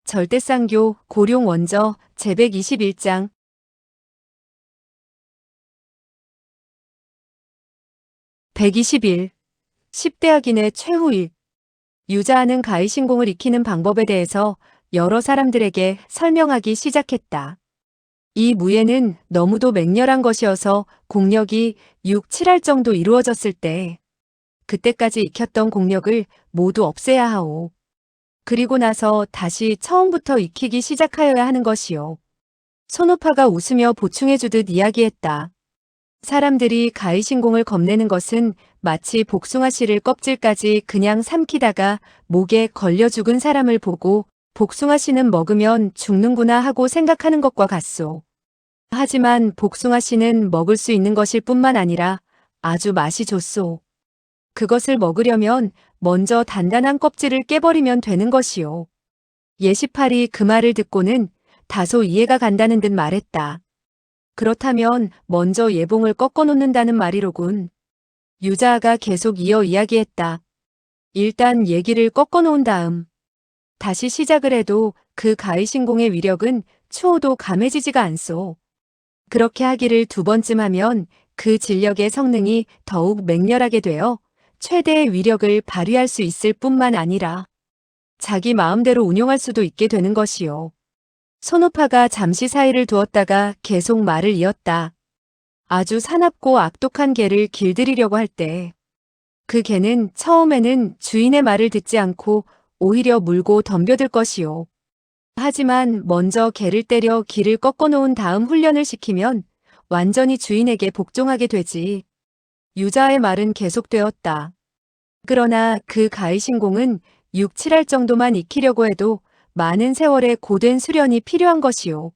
절대쌍교 고룡 원저 제121장 121. 10대 악인의 최후일. 유자아는 가히신공을 익히는 방법에 대해서 여러 사람들에게 설명하기 시작했다. 이 무예는 너무도 맹렬한 것이어서 공력이 6, 7할 정도 이루어졌을 때 그때까지 익혔던 공력을 모두 없애야 하오. 그리고 나서 다시 처음부터 익히기 시작하여야 하는 것이요. 손오파가 웃으며 보충해주듯 이야기했다. 사람들이 가히신공을 겁내는 것은 마치 복숭아 씨를 껍질까지 그냥 삼키다가 목에 걸려 죽은 사람을 보고 복숭아 씨는 먹으면 죽는구나 하고 생각하는 것과 같소. 하지만 복숭아 씨는 먹을 수 있는 것일 뿐만 아니라 아주 맛이 좋소. 그것을 먹으려면 먼저 단단한 껍질을 깨버리면 되는 것이요. 예시팔이 그 말을 듣고는 다소 이해가 간다는 듯 말했다. 그렇다면 먼저 예봉을 꺾어 놓는다는 말이로군. 유자아가 계속 이어 이야기했다. 일단 얘기를 꺾어 놓은 다음 다시 시작을 해도 그 가히신공의 위력은 추호도 감해지지가 않소. 그렇게 하기를 2번쯤 하면 그 진력의 성능이 더욱 맹렬하게 되어 최대의 위력을 발휘할 수 있을 뿐만 아니라 자기 마음대로 운용할 수도 있게 되는 것이요. 손오파가 잠시 사이를 두었다가 계속 말을 이었다. 아주 사납고 악독한 개를 길들이려고 할 때 그 개는 처음에는 주인의 말을 듣지 않고 오히려 물고 덤벼들 것이요. 하지만 먼저 개를 때려 길을 꺾어 놓은 다음 훈련을 시키면 완전히 주인에게 복종하게 되지. 유자의 말은 계속되었다. 그러나 그 가히신공은 6, 7할 정도만 익히려고 해도 많은 세월의 고된 수련이 필요한 것이요.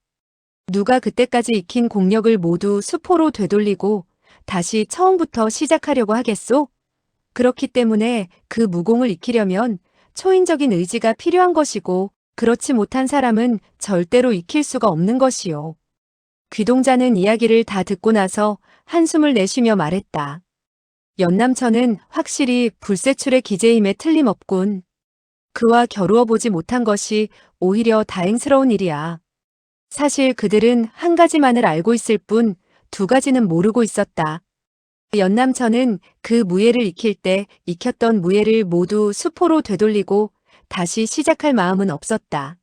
누가 그때까지 익힌 공력을 모두 수포로 되돌리고 다시 처음부터 시작하려고 하겠소? 그렇기 때문에 그 무공을 익히려면 초인적인 의지가 필요한 것이고 그렇지 못한 사람은 절대로 익힐 수가 없는 것이요. 귀동자는 이야기를 다 듣고 나서 한숨을 내쉬며 말했다. 연남천은 확실히 불세출의 기재임에 틀림없군. 그와 겨루어 보지 못한 것이 오히려 다행스러운 일이야. 사실 그들은 한 가지만을 알고 있을 뿐 2가지는 모르고 있었다. 연남천은 그 무예를 익힐 때 익혔던 무예를 모두 수포로 되돌리고 다시 시작할 마음은 없었다.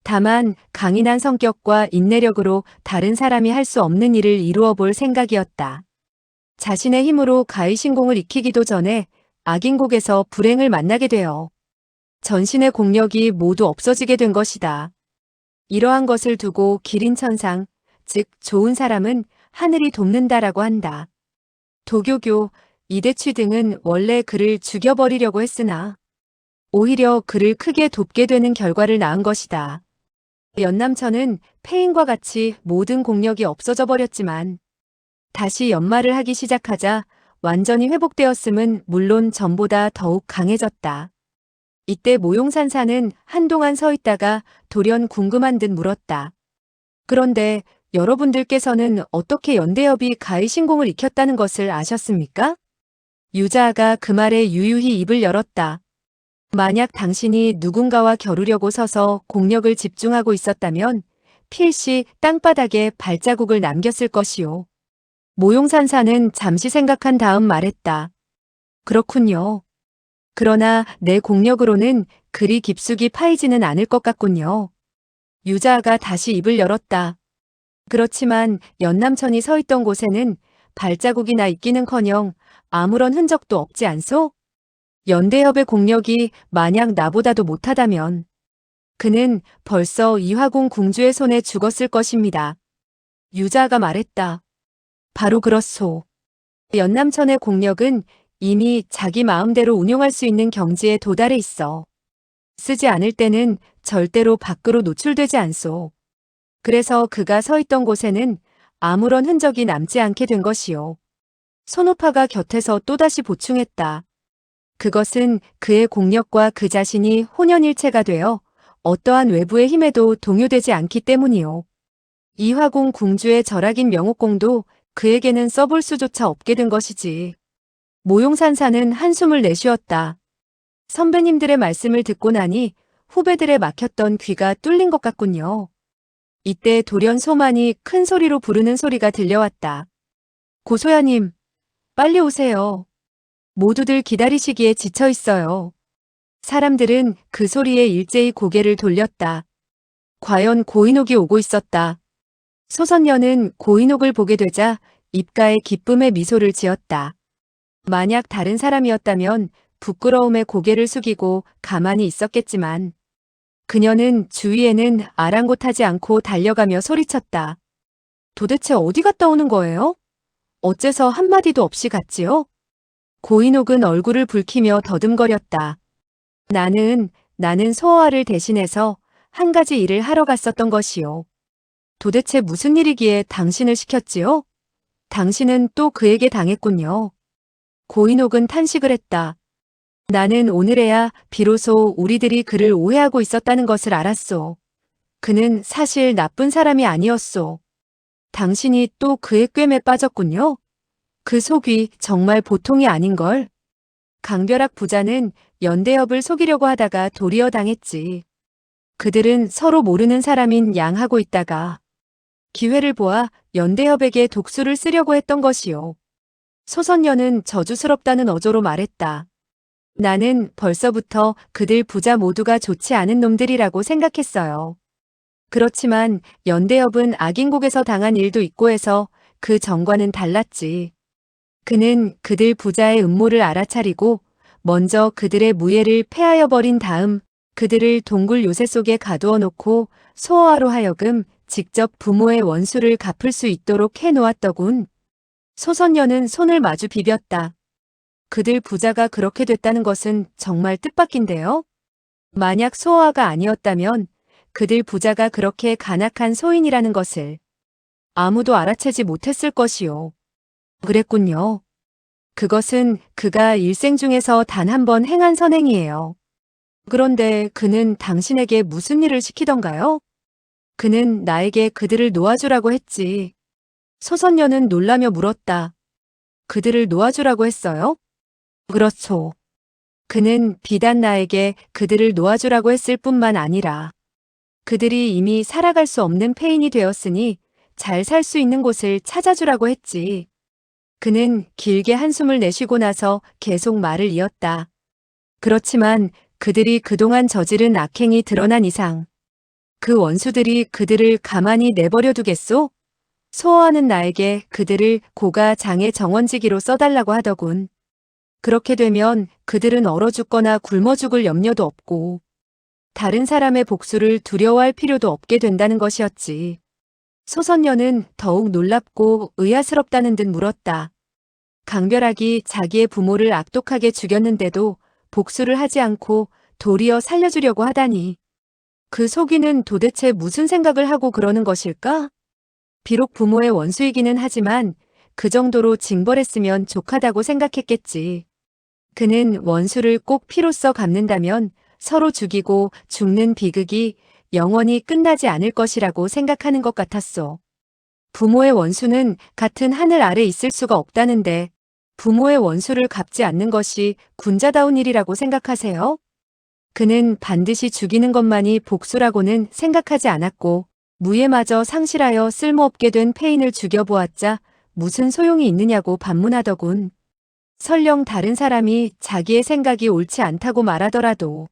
다만 강인한 성격과 인내력으로 다른 사람이 할 수 없는 일을 이루어 볼 생각이었다. 자신의 힘으로 가히신공을 익히기도 전에 악인곡에서 불행을 만나게 되어 전신의 공력이 모두 없어지게 된 것이다. 이러한 것을 두고 기린천상, 즉 좋은 사람은 하늘이 돕는다라고 한다. 도교교, 이대취 등은 원래 그를 죽여버리려고 했으나 오히려 그를 크게 돕게 되는 결과를 낳은 것이다. 연남천은 폐인과 같이 모든 공력이 없어져 버렸지만 다시 연말을 하기 시작하자 완전히 회복되었음은 물론 전보다 더욱 강해졌다. 이때 모용산사는 한동안 서 있다가 돌연 궁금한 듯 물었다. 그런데 여러분들께서는 어떻게 연대엽이 가히신공을 익혔다는 것을 아셨습니까? 유자아가 그 말에 유유히 입을 열었다. 만약 당신이 누군가와 겨루려고 서서 공력을 집중하고 있었다면 필시 땅바닥에 발자국을 남겼을 것이요. 모용산사는 잠시 생각한 다음 말했다. 그렇군요. 그러나 내 공력으로는 그리 깊숙이 파이지는 않을 것 같군요. 유자아가 다시 입을 열었다. 그렇지만 연남천이 서 있던 곳에는 발자국이나 있기는커녕 아무런 흔적도 없지 않소? 연대협의 공력이 만약 나보다도 못하다면 그는 벌써 이화궁 궁주의 손에 죽었을 것입니다. 유자아가 말했다. 바로 그렇소. 연남천의 공력은 이미 자기 마음대로 운용할 수 있는 경지에 도달해 있어. 쓰지 않을 때는 절대로 밖으로 노출되지 않소. 그래서 그가 서 있던 곳에는 아무런 흔적이 남지 않게 된 것이요. 손오파가 곁에서 또다시 보충했다. 그것은 그의 공력과 그 자신이 혼연일체가 되어 어떠한 외부의 힘에도 동요되지 않기 때문이요. 이화궁 궁주의 절악인 명옥공도 그에게는 써볼 수조차 없게 된 것이지. 모용산사는 한숨을 내쉬었다. 선배님들의 말씀을 듣고 나니 후배들의 막혔던 귀가 뚫린 것 같군요. 이때 돌연 소만이 큰 소리로 부르는 소리가 들려왔다. 고소야님, 빨리 오세요. 모두들 기다리시기에 지쳐 있어요. 사람들은 그 소리에 일제히 고개를 돌렸다. 과연 고인옥이 오고 있었다. 소선녀는 고인옥을 보게 되자 입가에 기쁨의 미소를 지었다. 만약 다른 사람이었다면 부끄러움에 고개를 숙이고 가만히 있었겠지만 그녀는 주위에는 아랑곳하지 않고 달려가며 소리쳤다. 도대체 어디 갔다 오는 거예요? 어째서 한마디도 없이 갔지요? 고인옥은 얼굴을 붉히며 더듬거렸다. 나는 소호와를 대신해서 한 가지 일을 하러 갔었던 것이요. 도대체 무슨 일이기에 당신을 시켰지요? 당신은 또 그에게 당했군요. 고인옥은 탄식을 했다. 나는 오늘에야 비로소 우리들이 그를 오해하고 있었다는 것을 알았소. 그는 사실 나쁜 사람이 아니었소. 당신이 또 그의 꿰매 빠졌군요. 그 속이 정말 보통이 아닌걸. 강벼락 부자는 연대엽을 속이려고 하다가 도리어 당했지. 그들은 서로 모르는 사람인 양하고 있다가 기회를 보아 연대엽에게 독수를 쓰려고 했던 것이요. 소선녀는 저주스럽다는 어조로 말했다. 나는 벌써부터 그들 부자 모두가 좋지 않은 놈들이라고 생각했어요. 그렇지만 연대엽은 악인곡에서 당한 일도 있고 해서 그 전과는 달랐지. 그는 그들 부자의 음모를 알아차리고 먼저 그들의 무예를 패하여 버린 다음 그들을 동굴 요새 속에 가두어 놓고 소호와로 하여금 직접 부모의 원수를 갚을 수 있도록 해놓았더군. 소선녀는 손을 마주 비볐다. 그들 부자가 그렇게 됐다는 것은 정말 뜻밖인데요. 만약 소호와가 아니었다면 그들 부자가 그렇게 간악한 소인이라는 것을 아무도 알아채지 못했을 것이요. 그랬군요. 그것은 그가 일생 중에서 단 한 번 행한 선행이에요. 그런데 그는 당신에게 무슨 일을 시키던가요? 그는 나에게 그들을 놓아주라고 했지. 소선녀는 놀라며 물었다. 그들을 놓아주라고 했어요? 그렇소. 그는 비단 나에게 그들을 놓아주라고 했을 뿐만 아니라 그들이 이미 살아갈 수 없는 폐인이 되었으니 잘 살 수 있는 곳을 찾아주라고 했지. 그는 길게 한숨을 내쉬고 나서 계속 말을 이었다. 그렇지만 그들이 그동안 저지른 악행이 드러난 이상 그 원수들이 그들을 가만히 내버려 두겠소? 소호와는 나에게 그들을 고가 장의 정원지기로 써달라고 하더군. 그렇게 되면 그들은 얼어 죽거나 굶어 죽을 염려도 없고 다른 사람의 복수를 두려워할 필요도 없게 된다는 것이었지. 소선녀는 더욱 놀랍고 의아스럽다는 듯 물었다. 강벼락이 자기의 부모를 악독하게 죽였는데도 복수를 하지 않고 도리어 살려주려고 하다니. 그 속이는 도대체 무슨 생각을 하고 그러는 것일까? 비록 부모의 원수이기는 하지만 그 정도로 징벌했으면 족하다고 생각했겠지. 그는 원수를 꼭 피로써 갚는다면 서로 죽이고 죽는 비극이 영원히 끝나지 않을 것이라고 생각하는 것 같았소. 부모의 원수는 같은 하늘 아래 있을 수가 없다는데 부모의 원수를 갚지 않는 것이 군자다운 일이라고 생각하세요? 그는 반드시 죽이는 것만이 복수라고는 생각하지 않았고 무예마저 상실하여 쓸모없게 된 폐인을 죽여보았자 무슨 소용이 있느냐고 반문하더군. 설령 다른 사람이 자기의 생각이 옳지 않다고 말하더라도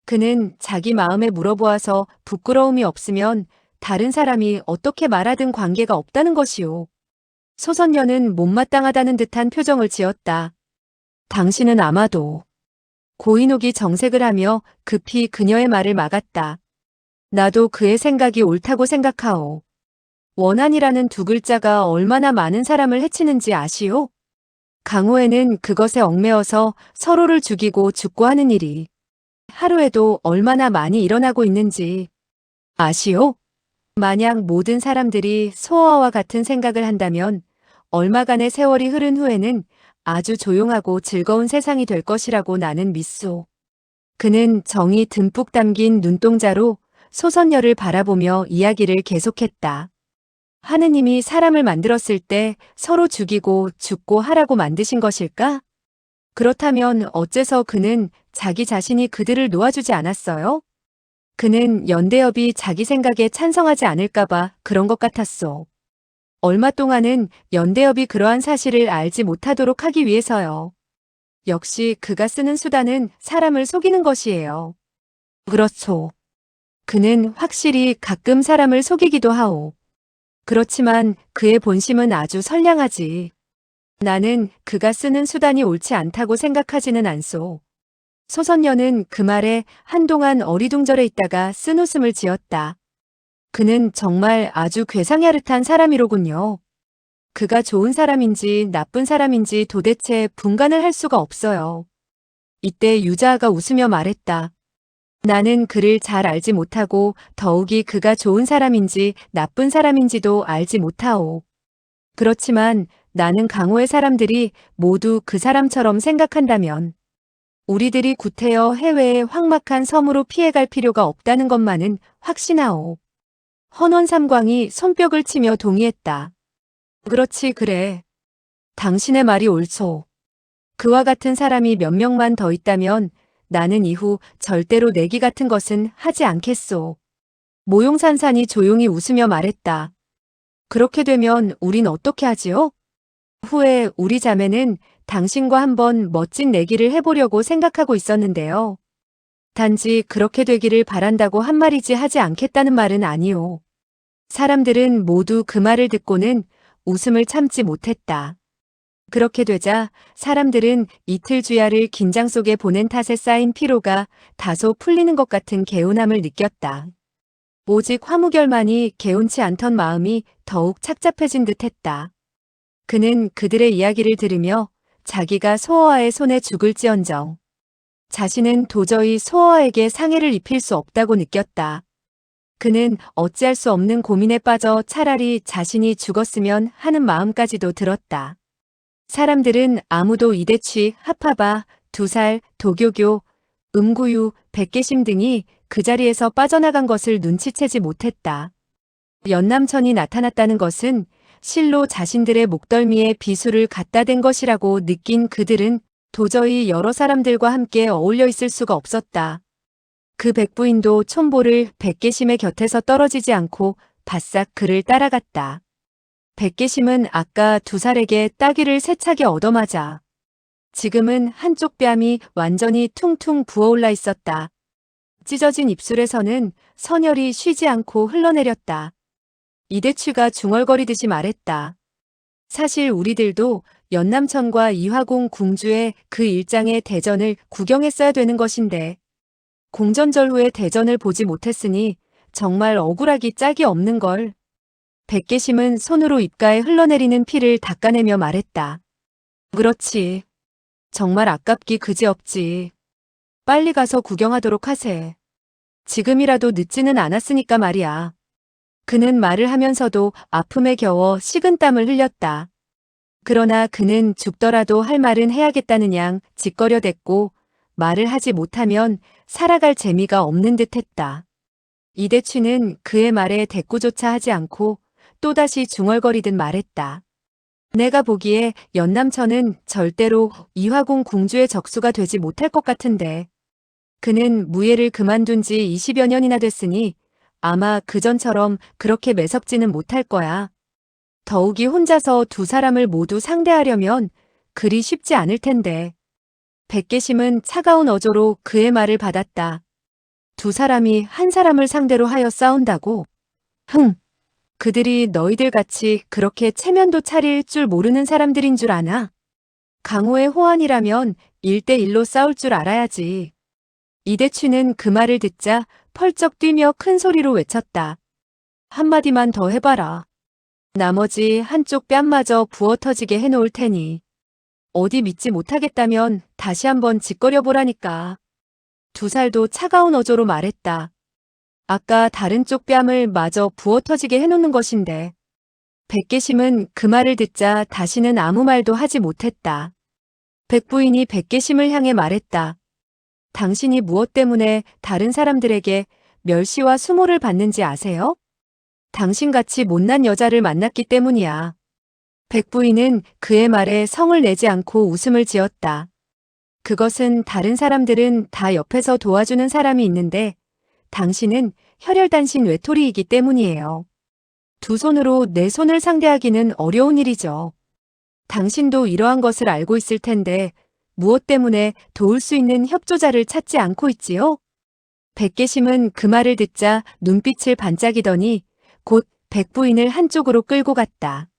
그는 자기 마음에 물어보아서 부끄러움이 없으면 다른 사람이 어떻게 말하든 관계가 없다는 것이오. 소선녀는 못마땅하다는 듯한 표정을 지었다. 당신은 아마도. 고인옥이 정색을 하며 급히 그녀의 말을 막았다. 나도 그의 생각이 옳다고 생각하오. 원한이라는 두 글자가 얼마나 많은 사람을 해치는지 아시오? 강호에는 그것에 얽매여서 서로를 죽이고 죽고 하는 일이 하루에도 얼마나 많이 일어나고 있는지 아시오? 만약 모든 사람들이 소호와와 같은 생각을 한다면 얼마간의 세월이 흐른 후에는 아주 조용하고 즐거운 세상이 될 것이라고 나는 믿소. 그는 정이 듬뿍 담긴 눈동자로 소선녀를 바라보며 이야기를 계속했다. 하느님이 사람을 만들었을 때 서로 죽이고 죽고 하라고 만드신 것일까? 그렇다면 어째서 그는 자기 자신이 그들을 놓아주지 않았어요? 그는 연대엽이 자기 생각에 찬성하지 않을까봐 그런 것 같았소. 얼마 동안은 연대엽이 그러한 사실을 알지 못하도록 하기 위해서요. 역시 그가 쓰는 수단은 사람을 속이는 것이에요. 그렇소. 그는 확실히 가끔 사람을 속이기도 하오. 그렇지만 그의 본심은 아주 선량하지. 나는 그가 쓰는 수단이 옳지 않다고 생각하지는 않소. 소선녀는 그 말에 한동안 어리둥절해 있다가 쓴웃음을 지었다. 그는 정말 아주 괴상야릇한 사람이로군요. 그가 좋은 사람인지 나쁜 사람인지 도대체 분간을 할 수가 없어요. 이때 유자아가 웃으며 말했다. 나는 그를 잘 알지 못하고 더욱이 그가 좋은 사람인지 나쁜 사람인지도 알지 못하오. 그렇지만 나는 강호의 사람들이 모두 그 사람처럼 생각한다면 우리들이 구태여 해외의 황막한 섬으로 피해갈 필요가 없다는 것만은 확신하오. 헌원삼광이 손뼉을 치며 동의했다. 그렇지 그래. 당신의 말이 옳소. 그와 같은 사람이 몇 명만 더 있다면 나는 이후 절대로 내기 같은 것은 하지 않겠소. 모용산산이 조용히 웃으며 말했다. 그렇게 되면 우린 어떻게 하지요? 후에 우리 자매는 당신과 한번 멋진 내기를 해보려고 생각하고 있었는데요. 단지 그렇게 되기를 바란다고 한 말이지 하지 않겠다는 말은 아니오. 사람들은 모두 그 말을 듣고는 웃음을 참지 못했다. 그렇게 되자 사람들은 이틀 주야를 긴장 속에 보낸 탓에 쌓인 피로가 다소 풀리는 것 같은 개운함을 느꼈다. 오직 화무결만이 개운치 않던 마음이 더욱 착잡해진 듯했다. 그는 그들의 이야기를 들으며 자기가 소어아의 손에 죽을지언정 자신은 도저히 소어아에게 상해를 입힐 수 없다고 느꼈다. 그는 어찌할 수 없는 고민에 빠져 차라리 자신이 죽었으면 하는 마음까지도 들었다. 사람들은 아무도 이대취, 하파바, 두살, 도교교, 음구유, 백계심 등이 그 자리에서 빠져나간 것을 눈치채지 못했다. 연남천이 나타났다는 것은 실로 자신들의 목덜미에 비수를 갖다 댄 것이라고 느낀 그들은 도저히 여러 사람들과 함께 어울려 있을 수가 없었다. 그 백부인도 촌보를 백계심의 곁에서 떨어지지 않고 바싹 그를 따라갔다. 백계심은 아까 두살에게 따귀를 세차게 얻어맞아 지금은 한쪽 뺨이 완전히 퉁퉁 부어올라 있었다. 찢어진 입술에서는 선혈이 쉬지 않고 흘러내렸다. 이대취가 중얼거리듯이 말했다. 사실 우리들도 연남천과 이화궁 궁주의 그 일장의 대전을 구경했어야 되는 것인데 공전절후의 대전을 보지 못했으니 정말 억울하기 짝이 없는걸. 백계심은 손으로 입가에 흘러내리는 피를 닦아내며 말했다. 그렇지. 정말 아깝기 그지없지. 빨리 가서 구경하도록 하세. 지금이라도 늦지는 않았으니까 말이야. 그는 말을 하면서도 아픔에 겨워 식은땀을 흘렸다. 그러나 그는 죽더라도 할 말은 해야겠다는 양 짓거려댔고 말을 하지 못하면 살아갈 재미가 없는 듯했다. 이대취는 그의 말에 대꾸조차 하지 않고 또다시 중얼거리듯 말했다. 내가 보기에 연남천은 절대로 이화궁 궁주의 적수가 되지 못할 것 같은데. 그는 무예를 그만둔 지 20여 년이나 됐으니 아마 그전처럼 그렇게 매섭지는 못할 거야. 더욱이 혼자서 두 사람을 모두 상대하려면 그리 쉽지 않을 텐데. 백계심은 차가운 어조로 그의 말을 받았다. 두 사람이 한 사람을 상대로 하여 싸운다고? 그들이 너희들 같이 그렇게 체면도 차릴 줄 모르는 사람들인 줄 아나? 강호의 호환이라면 1대1로 싸울 줄 알아야지. 이대취는 그 말을 듣자 펄쩍 뛰며 큰 소리로 외쳤다. 한마디만 더 해봐라. 나머지 한쪽 뺨마저 부어 터지게 해놓을 테니. 어디 믿지 못하겠다면 다시 한번 짓거려 보라니까. 두살도 차가운 어조로 말했다. 아까 다른 쪽 뺨을 마저 부어 터지게 해놓는 것인데. 백계심은 그 말을 듣자 다시는 아무 말도 하지 못했다. 백부인이 백계심을 향해 말했다. 당신이 무엇 때문에 다른 사람들에게 멸시와 수모를 받는지 아세요? 당신같이 못난 여자를 만났기 때문이야. 백부인은 그의 말에 성을 내지 않고 웃음을 지었다. 그것은 다른 사람들은 다 옆에서 도와주는 사람이 있는데 당신은 혈혈단신 외톨이이기 때문이에요. 두 손으로 내 손을 상대하기는 어려운 일이죠. 당신도 이러한 것을 알고 있을 텐데 무엇 때문에 도울 수 있는 협조자를 찾지 않고 있지요? 백계심은 그 말을 듣자 눈빛을 반짝이더니 곧 백부인을 한쪽으로 끌고 갔다.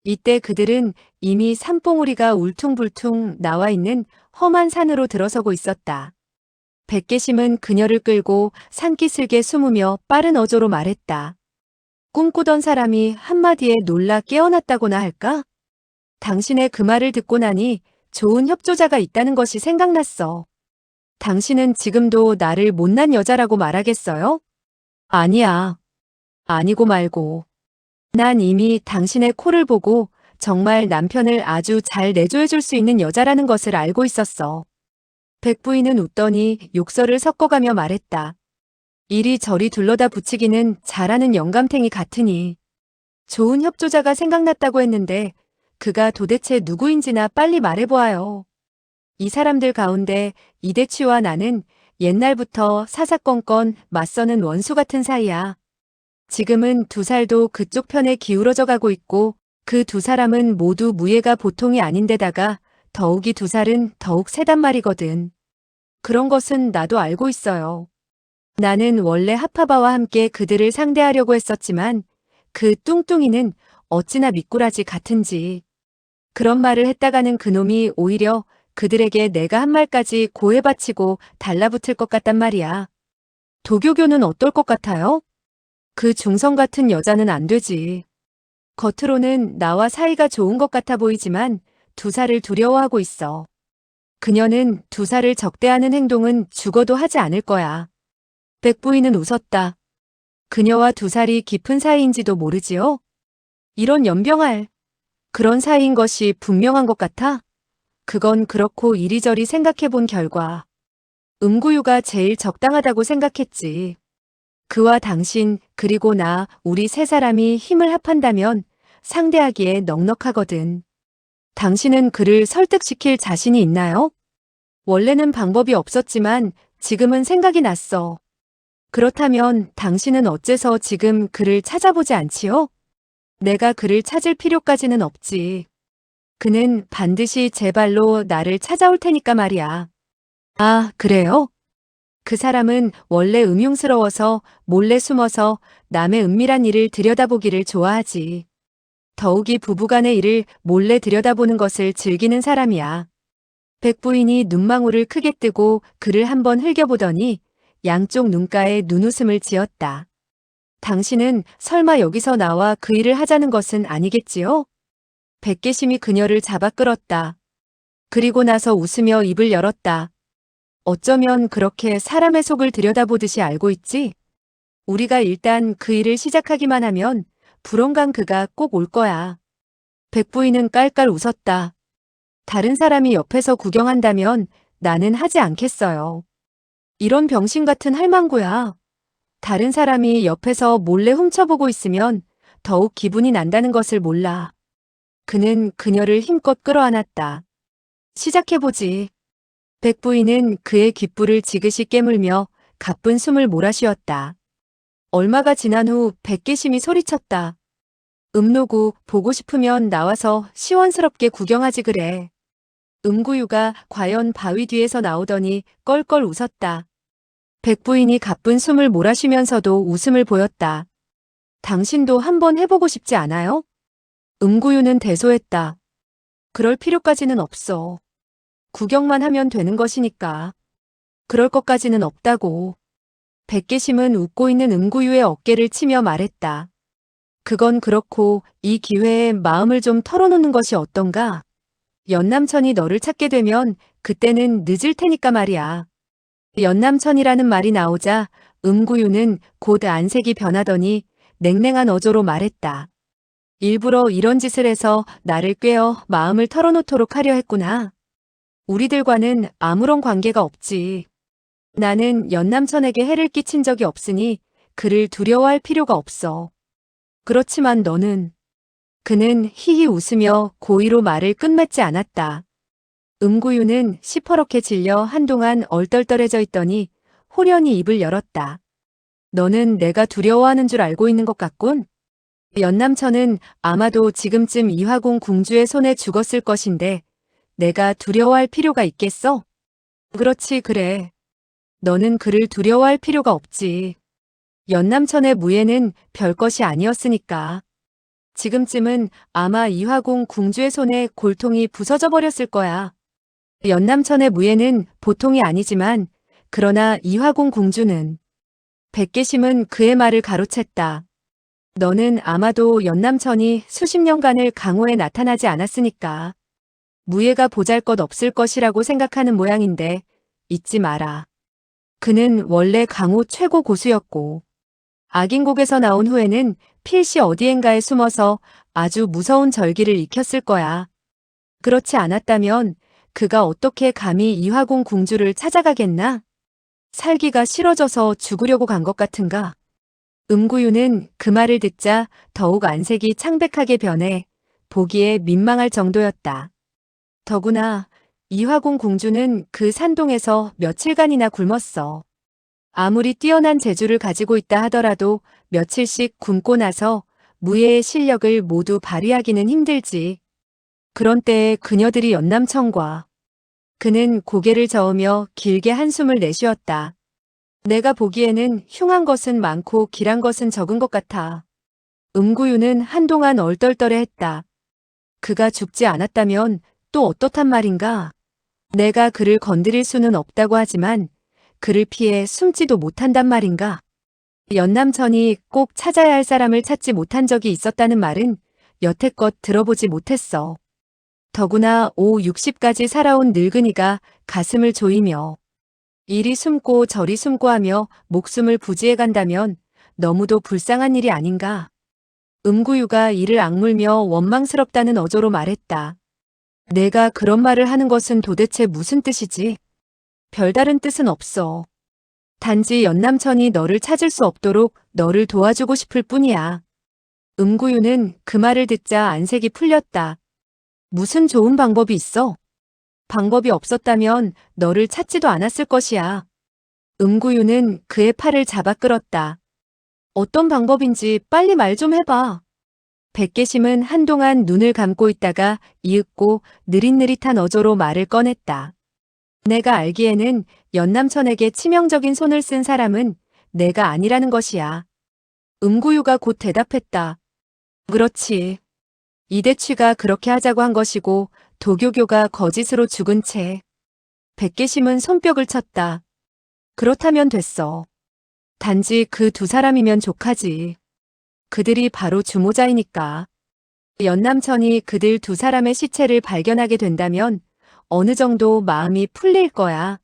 이때 그들은 이미 산봉우리가 울퉁불퉁 나와 있는 험한 산으로 들어서고 있었다. 백계심은 그녀를 끌고 산기슭에 숨으며 빠른 어조로 말했다. 꿈꾸던 사람이 한마디에 놀라 깨어났다고나 할까? 당신의 그 말을 듣고 나니 좋은 협조자가 있다는 것이 생각났어. 당신은 지금도 나를 못난 여자라고 말하겠어요? 아니야. 아니고 말고. 난 이미 당신의 코를 보고 정말 남편을 아주 잘 내조해줄 수 있는 여자라는 것을 알고 있었어. 백부인은 웃더니 욕설을 섞어가며 말했다. 이리저리 둘러다 붙이기는 잘하는 영감탱이 같으니. 좋은 협조자가 생각났다고 했는데 그가 도대체 누구인지나 빨리 말해보아요. 이 사람들 가운데 이대취와 나는 옛날부터 사사건건 맞서는 원수 같은 사이야. 지금은 두 살도 그쪽 편에 기울어져 가고 있고 그 두 사람은 모두 무예가 보통이 아닌데다가 더욱이 두 살은 더욱 세단 말이거든. 그런 것은 나도 알고 있어요. 나는 원래 하파바와 함께 그들을 상대하려고 했었지만 그 뚱뚱이는 어찌나 미꾸라지 같은지. 그런 말을 했다가는 그놈이 오히려 그들에게 내가 한 말까지 고해 바치고 달라붙을 것 같단 말이야. 도교교는 어떨 것 같아요? 그 중성 같은 여자는 안 되지. 겉으로는 나와 사이가 좋은 것 같아 보이지만 두 살을 두려워하고 있어. 그녀는 두 살을 적대하는 행동은 죽어도 하지 않을 거야. 백부인은 웃었다. 그녀와 두 살이 깊은 사이인지도 모르지요? 이런 연병할 그런 사이인 것이 분명한 것 같아? 그건 그렇고 이리저리 생각해 본 결과 음구유가 제일 적당하다고 생각했지. 그와 당신 그리고 나 우리 세 사람이 힘을 합한다면 상대하기에 넉넉하거든. 당신은 그를 설득시킬 자신이 있나요? 원래는 방법이 없었지만 지금은 생각이 났어. 그렇다면 당신은 어째서 지금 그를 찾아보지 않지요? 내가 그를 찾을 필요까지는 없지. 그는 반드시 제 발로 나를 찾아올 테니까 말이야. 아, 그래요? 그 사람은 원래 음흉스러워서 몰래 숨어서 남의 은밀한 일을 들여다보기를 좋아하지. 더욱이 부부간의 일을 몰래 들여다보는 것을 즐기는 사람이야. 백부인이 눈망울을 크게 뜨고 그를 한번 흘겨보더니 양쪽 눈가에 눈웃음을 지었다. 당신은 설마 여기서 나와 그 일을 하자는 것은 아니겠지요? 백계심이 그녀를 잡아 끌었다. 그리고 나서 웃으며 입을 열었다. 어쩌면 그렇게 사람의 속을 들여다보듯이 알고 있지? 우리가 일단 그 일을 시작하기만 하면 불언간 그가 꼭 올 거야. 백부인은 깔깔 웃었다. 다른 사람이 옆에서 구경한다면 나는 하지 않겠어요. 이런 병신 같은 할망구야. 다른 사람이 옆에서 몰래 훔쳐보고 있으면 더욱 기분이 난다는 것을 몰라. 그는 그녀를 힘껏 끌어안았다. 시작해보지. 백부인은 그의 귓불을 지그시 깨물며 가쁜 숨을 몰아쉬었다. 얼마가 지난 후 백계심이 소리쳤다. 음노구 보고 싶으면 나와서 시원스럽게 구경하지 그래. 음구유가 과연 바위 뒤에서 나오더니 껄껄 웃었다. 백부인이 가쁜 숨을 몰아쉬면서도 웃음을 보였다. 당신도 한번 해보고 싶지 않아요? 음구유는 대소했다. 그럴 필요까지는 없어. 구경만 하면 되는 것이니까. 그럴 것까지는 없다고. 백계심은 웃고 있는 음구유의 어깨를 치며 말했다. 그건 그렇고 이 기회에 마음을 좀 털어놓는 것이 어떤가? 연남천이 너를 찾게 되면 그때는 늦을 테니까 말이야. 연남천이라는 말이 나오자 음구유는 곧 안색이 변하더니 냉랭한 어조로 말했다. 일부러 이런 짓을 해서 나를 꿰어 마음을 털어놓도록 하려 했구나. 우리들과는 아무런 관계가 없지. 나는 연남천에게 해를 끼친 적이 없으니 그를 두려워할 필요가 없어. 그렇지만 너는... 그는 히히 웃으며 고의로 말을 끝맺지 않았다. 음구유는 시퍼렇게 질려 한동안 얼떨떨해져 있더니 호련히 입을 열었다. 너는 내가 두려워하는 줄 알고 있는 것 같군? 연남천은 아마도 지금쯤 이화궁 궁주의 손에 죽었을 것인데 내가 두려워할 필요가 있겠어? 그렇지, 그래. 너는 그를 두려워할 필요가 없지. 연남천의 무예는 별것이 아니었으니까. 지금쯤은 아마 이화궁 궁주의 손에 골통이 부서져 버렸을 거야. 연남천의 무예는 보통이 아니지만 그러나 이화궁 궁주는. 백계심은 그의 말을 가로챘다. 너는 아마도 연남천이 수십 년간을 강호에 나타나지 않았으니까 무예가 보잘것없을 것이라고 생각하는 모양인데 잊지 마라. 그는 원래 강호 최고 고수였고 악인곡에서 나온 후에는 필시 어디엔가에 숨어서 아주 무서운 절기를 익혔을 거야. 그렇지 않았다면 그가 어떻게 감히 이화궁 궁주를 찾아가겠나? 살기가 싫어져서 죽으려고 간 것 같은가? 음구유는 그 말을 듣자 더욱 안색이 창백하게 변해 보기에 민망할 정도였다. 더구나 이화궁 궁주는 그 산동에서 며칠간이나 굶었어. 아무리 뛰어난 재주를 가지고 있다 하더라도 며칠씩 굶고 나서 무예의 실력을 모두 발휘하기는 힘들지. 그런 때에 그녀들이 연남천과 그는 고개를 저으며 길게 한숨을 내쉬었다. 내가 보기에는 흉한 것은 많고 길한 것은 적은 것 같아. 음구유는 한동안 얼떨떨해했다. 그가 죽지 않았다면 또 어떻단 말인가? 내가 그를 건드릴 수는 없다고 하지만 그를 피해 숨지도 못한단 말인가? 연남천이 꼭 찾아야 할 사람을 찾지 못한 적이 있었다는 말은 여태껏 들어보지 못했어. 더구나 60까지 살아온 늙은이가 가슴을 조이며 이리 숨고 저리 숨고 하며 목숨을 부지해 간다면 너무도 불쌍한 일이 아닌가. 음구유가 이를 악물며 원망스럽다는 어조로 말했다. 내가 그런 말을 하는 것은 도대체 무슨 뜻이지? 별다른 뜻은 없어. 단지 연남천이 너를 찾을 수 없도록 너를 도와주고 싶을 뿐이야. 음구유는 그 말을 듣자 안색이 풀렸다. 무슨 좋은 방법이 있어? 방법이 없었다면 너를 찾지도 않았을 것이야. 음구유는 그의 팔을 잡아 끌었다. 어떤 방법인지 빨리 말 좀 해봐. 백계심은 한동안 눈을 감고 있다가 이윽고 느릿느릿한 어조로 말을 꺼냈다. 내가 알기에는 연남천에게 치명적인 손을 쓴 사람은 내가 아니라는 것이야. 음구유가 곧 대답했다. 그렇지. 이대취가 그렇게 하자고 한 것이고 도교교가 거짓으로 죽은 채. 백계심은 손뼉을 쳤다. 그렇다면 됐어. 단지 그 두 사람이면 족하지. 그들이 바로 주모자이니까. 연남천이 그들 두 사람의 시체를 발견하게 된다면 어느 정도 마음이 풀릴 거야.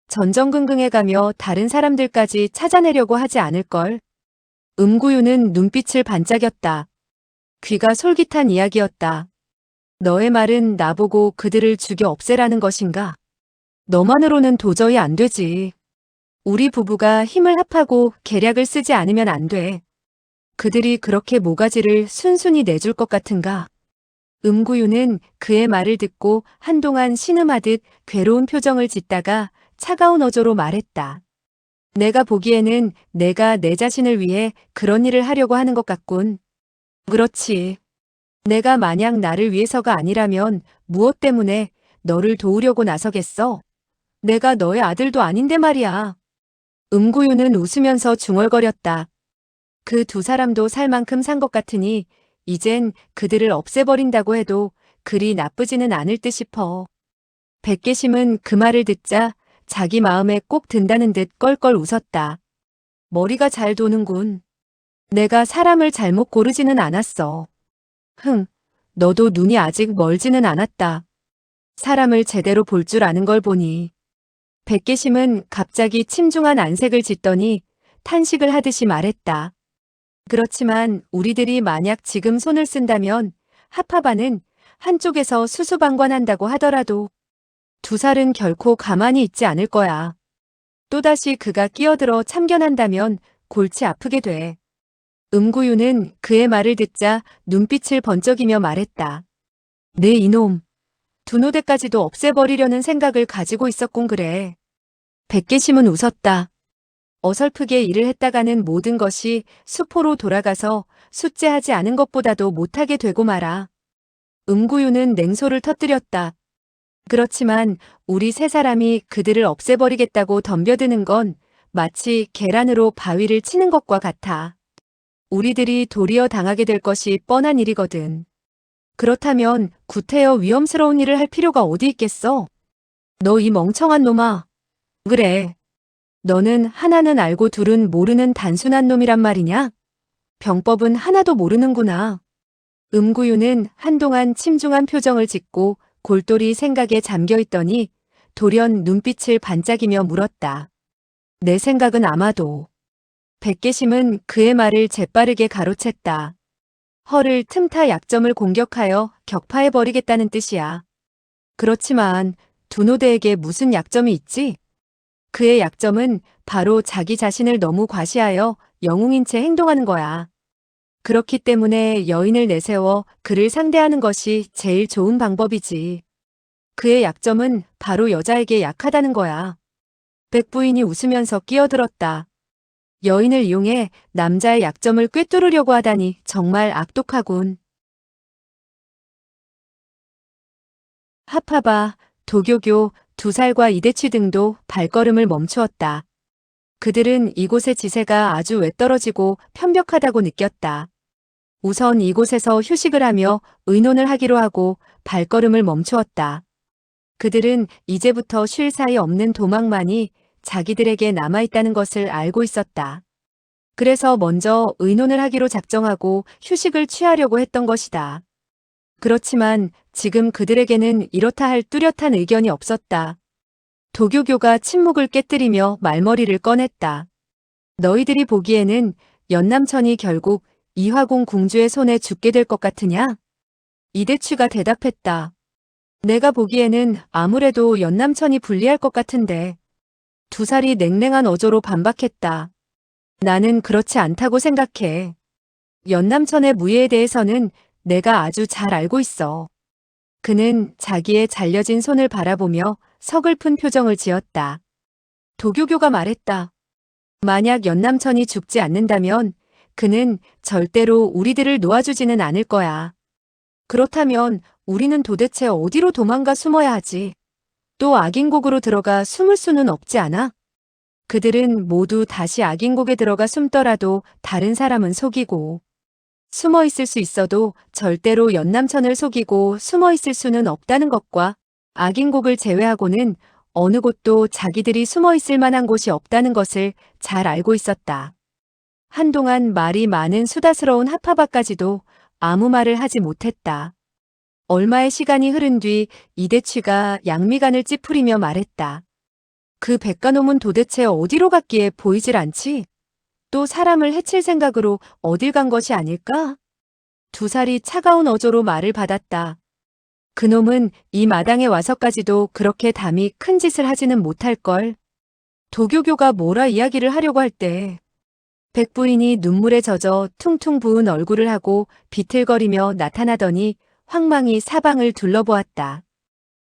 전전긍긍해가며 다른 사람들까지 찾아내려고 하지 않을걸. 음구유는 눈빛을 반짝였다. 귀가 솔깃한 이야기였다. 너의 말은 나보고 그들을 죽여 없애라는 것인가? 너만으로는 도저히 안 되지. 우리 부부가 힘을 합하고 계략을 쓰지 않으면 안 돼. 그들이 그렇게 모가지를 순순히 내줄 것 같은가? 음구유는 그의 말을 듣고 한동안 신음하듯 괴로운 표정을 짓다가 차가운 어조로 말했다. 내가 보기에는 내가 내 자신을 위해 그런 일을 하려고 하는 것 같군. 그렇지. 내가 만약 나를 위해서가 아니라면 무엇 때문에 너를 도우려고 나서겠어? 내가 너의 아들도 아닌데 말이야. 음구유는 웃으면서 중얼거렸다. 그 두 사람도 살 만큼 산 것 같으니 이젠 그들을 없애버린다고 해도 그리 나쁘지는 않을 듯 싶어. 백계심은 그 말을 듣자 자기 마음에 꼭 든다는 듯 껄껄 웃었다. 머리가 잘 도는군. 내가 사람을 잘못 고르지는 않았어. 너도 눈이 아직 멀지는 않았다. 사람을 제대로 볼 줄 아는 걸 보니. 백계심은 갑자기 침중한 안색을 짓더니 탄식을 하듯이 말했다. 그렇지만 우리들이 만약 지금 손을 쓴다면 하파바는 한쪽에서 수수방관한다고 하더라도 두 살은 결코 가만히 있지 않을 거야. 또다시 그가 끼어들어 참견한다면 골치 아프게 돼. 음구유는 그의 말을 듣자 눈빛을 번쩍이며 말했다. 네 이놈. 두노대까지도 없애버리려는 생각을 가지고 있었군 그래. 백계심은 웃었다. 어설프게 일을 했다가는 모든 것이 수포로 돌아가서 숫제하지 않은 것보다도 못하게 되고 말아. 음구유는 냉소를 터뜨렸다. 그렇지만 우리 세 사람이 그들을 없애버리겠다고 덤벼드는 건 마치 계란으로 바위를 치는 것과 같아. 우리들이 도리어 당하게 될 것이 뻔한 일이거든. 그렇다면 구태여 위험스러운 일을 할 필요가 어디 있겠어? 너 이 멍청한 놈아. 그래. 너는 하나는 알고 둘은 모르는 단순한 놈이란 말이냐? 병법은 하나도 모르는구나. 음구유는 한동안 침중한 표정을 짓고 골똘히 생각에 잠겨 있더니 돌연 눈빛을 반짝이며 물었다. 내 생각은 아마도. 백계심은 그의 말을 재빠르게 가로챘다. 허를 틈타 약점을 공격하여 격파해버리겠다는 뜻이야. 그렇지만 두노대에게 무슨 약점이 있지? 그의 약점은 바로 자기 자신을 너무 과시하여 영웅인 채 행동하는 거야. 그렇기 때문에 여인을 내세워 그를 상대하는 것이 제일 좋은 방법이지. 그의 약점은 바로 여자에게 약하다는 거야. 백부인이 웃으면서 끼어들었다. 여인을 이용해 남자의 약점을 꿰뚫으려고 하다니 정말 악독하군. 하파바, 도교교, 두살과 이대취 등도 발걸음을 멈추었다. 그들은 이곳의 지세가 아주 외떨어지고 편벽하다고 느꼈다. 우선 이곳에서 휴식을 하며 의논을 하기로 하고 발걸음을 멈추었다. 그들은 이제부터 쉴 사이 없는 도망만이 자기들에게 남아있다는 것을 알고 있었다. 그래서 먼저 의논을 하기로 작정하고 휴식을 취하려고 했던 것이다. 그렇지만 지금 그들에게는 이렇다 할 뚜렷한 의견이 없었다. 도교교가 침묵을 깨뜨리며 말머리를 꺼냈다. 너희들이 보기에는 연남천이 결국 이화공 궁주의 손에 죽게 될 것 같으냐? 이대취가 대답했다. 내가 보기에는 아무래도 연남천이 불리할 것 같은데. 두살이 냉랭한 어조로 반박했다. 나는 그렇지 않다고 생각해. 연남천의 무예에 대해서는 내가 아주 잘 알고 있어. 그는 자기의 잘려진 손을 바라보며 서글픈 표정을 지었다. 도교교가 말했다. 만약 연남천이 죽지 않는다면 그는 절대로 우리들을 놓아주지는 않을 거야. 그렇다면 우리는 도대체 어디로 도망가 숨어야 하지? 또 악인곡으로 들어가 숨을 수는 없지 않아? 그들은 모두 다시 악인곡에 들어가 숨더라도 다른 사람은 속이고 숨어 있을 수 있어도 절대로 연남천을 속이고 숨어 있을 수는 없다는 것과 악인곡을 제외하고는 어느 곳도 자기들이 숨어 있을 만한 곳이 없다는 것을 잘 알고 있었다. 한동안 말이 많은 수다스러운 하파바까지도 아무 말을 하지 못했다. 얼마의 시간이 흐른 뒤 이대취가 양미간을 찌푸리며 말했다. 그 백가놈은 도대체 어디로 갔기에 보이질 않지? 또 사람을 해칠 생각으로 어딜 간 것이 아닐까? 두살이 차가운 어조로 말을 받았다. 그놈은 이 마당에 와서까지도 그렇게 담이 큰 짓을 하지는 못할걸. 도교교가 뭐라 이야기를 하려고 할 때 백부인이 눈물에 젖어 퉁퉁 부은 얼굴을 하고 비틀거리며 나타나더니 황망히 사방을 둘러보았다.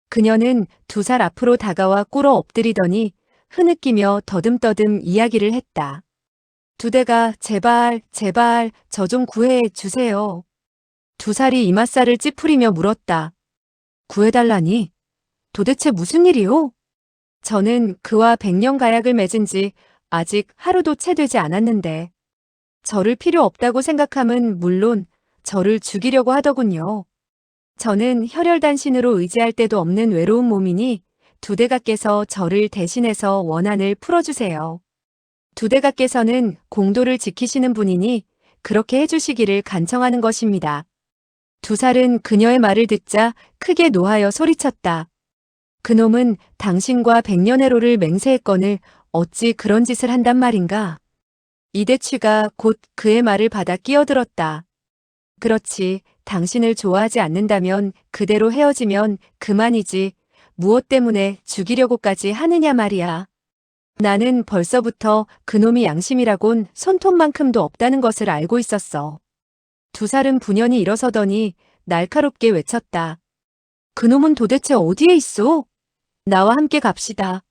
그녀는 두 살 앞으로 다가와 꿇어 엎드리더니 흐느끼며 더듬더듬 이야기를 했다. 두대가 제발 제발 저 좀 구해 주세요. 두 살이 이맛살을 찌푸리며 물었다. 구해달라니? 도대체 무슨 일이오? 저는 그와 100년 가약을 맺은 지 아직 하루도 채 되지 않았는데 저를 필요 없다고 생각함은 물론 저를 죽이려고 하더군요. 저는 혈혈단신으로 의지할 데도 없는 외로운 몸이니 두대가께서 저를 대신해서 원한을 풀어주세요. 두대가께서는 공도를 지키시는 분이니 그렇게 해주시기를 간청하는 것입니다. 두살은 그녀의 말을 듣자 크게 노하여 소리쳤다. 그놈은 당신과 100년의 로를 맹세했거늘 어찌 그런 짓을 한단 말인가? 이대취가 곧 그의 말을 받아 끼어들었다. 그렇지, 당신을 좋아하지 않는다면 그대로 헤어지면 그만이지 무엇 때문에 죽이려고까지 하느냐 말이야. 나는 벌써부터 그놈이 양심이라곤 손톱만큼도 없다는 것을 알고 있었어. 두살은 분연히 일어서더니 날카롭게 외쳤다. 그놈은 도대체 어디에 있어? 나와 함께 갑시다.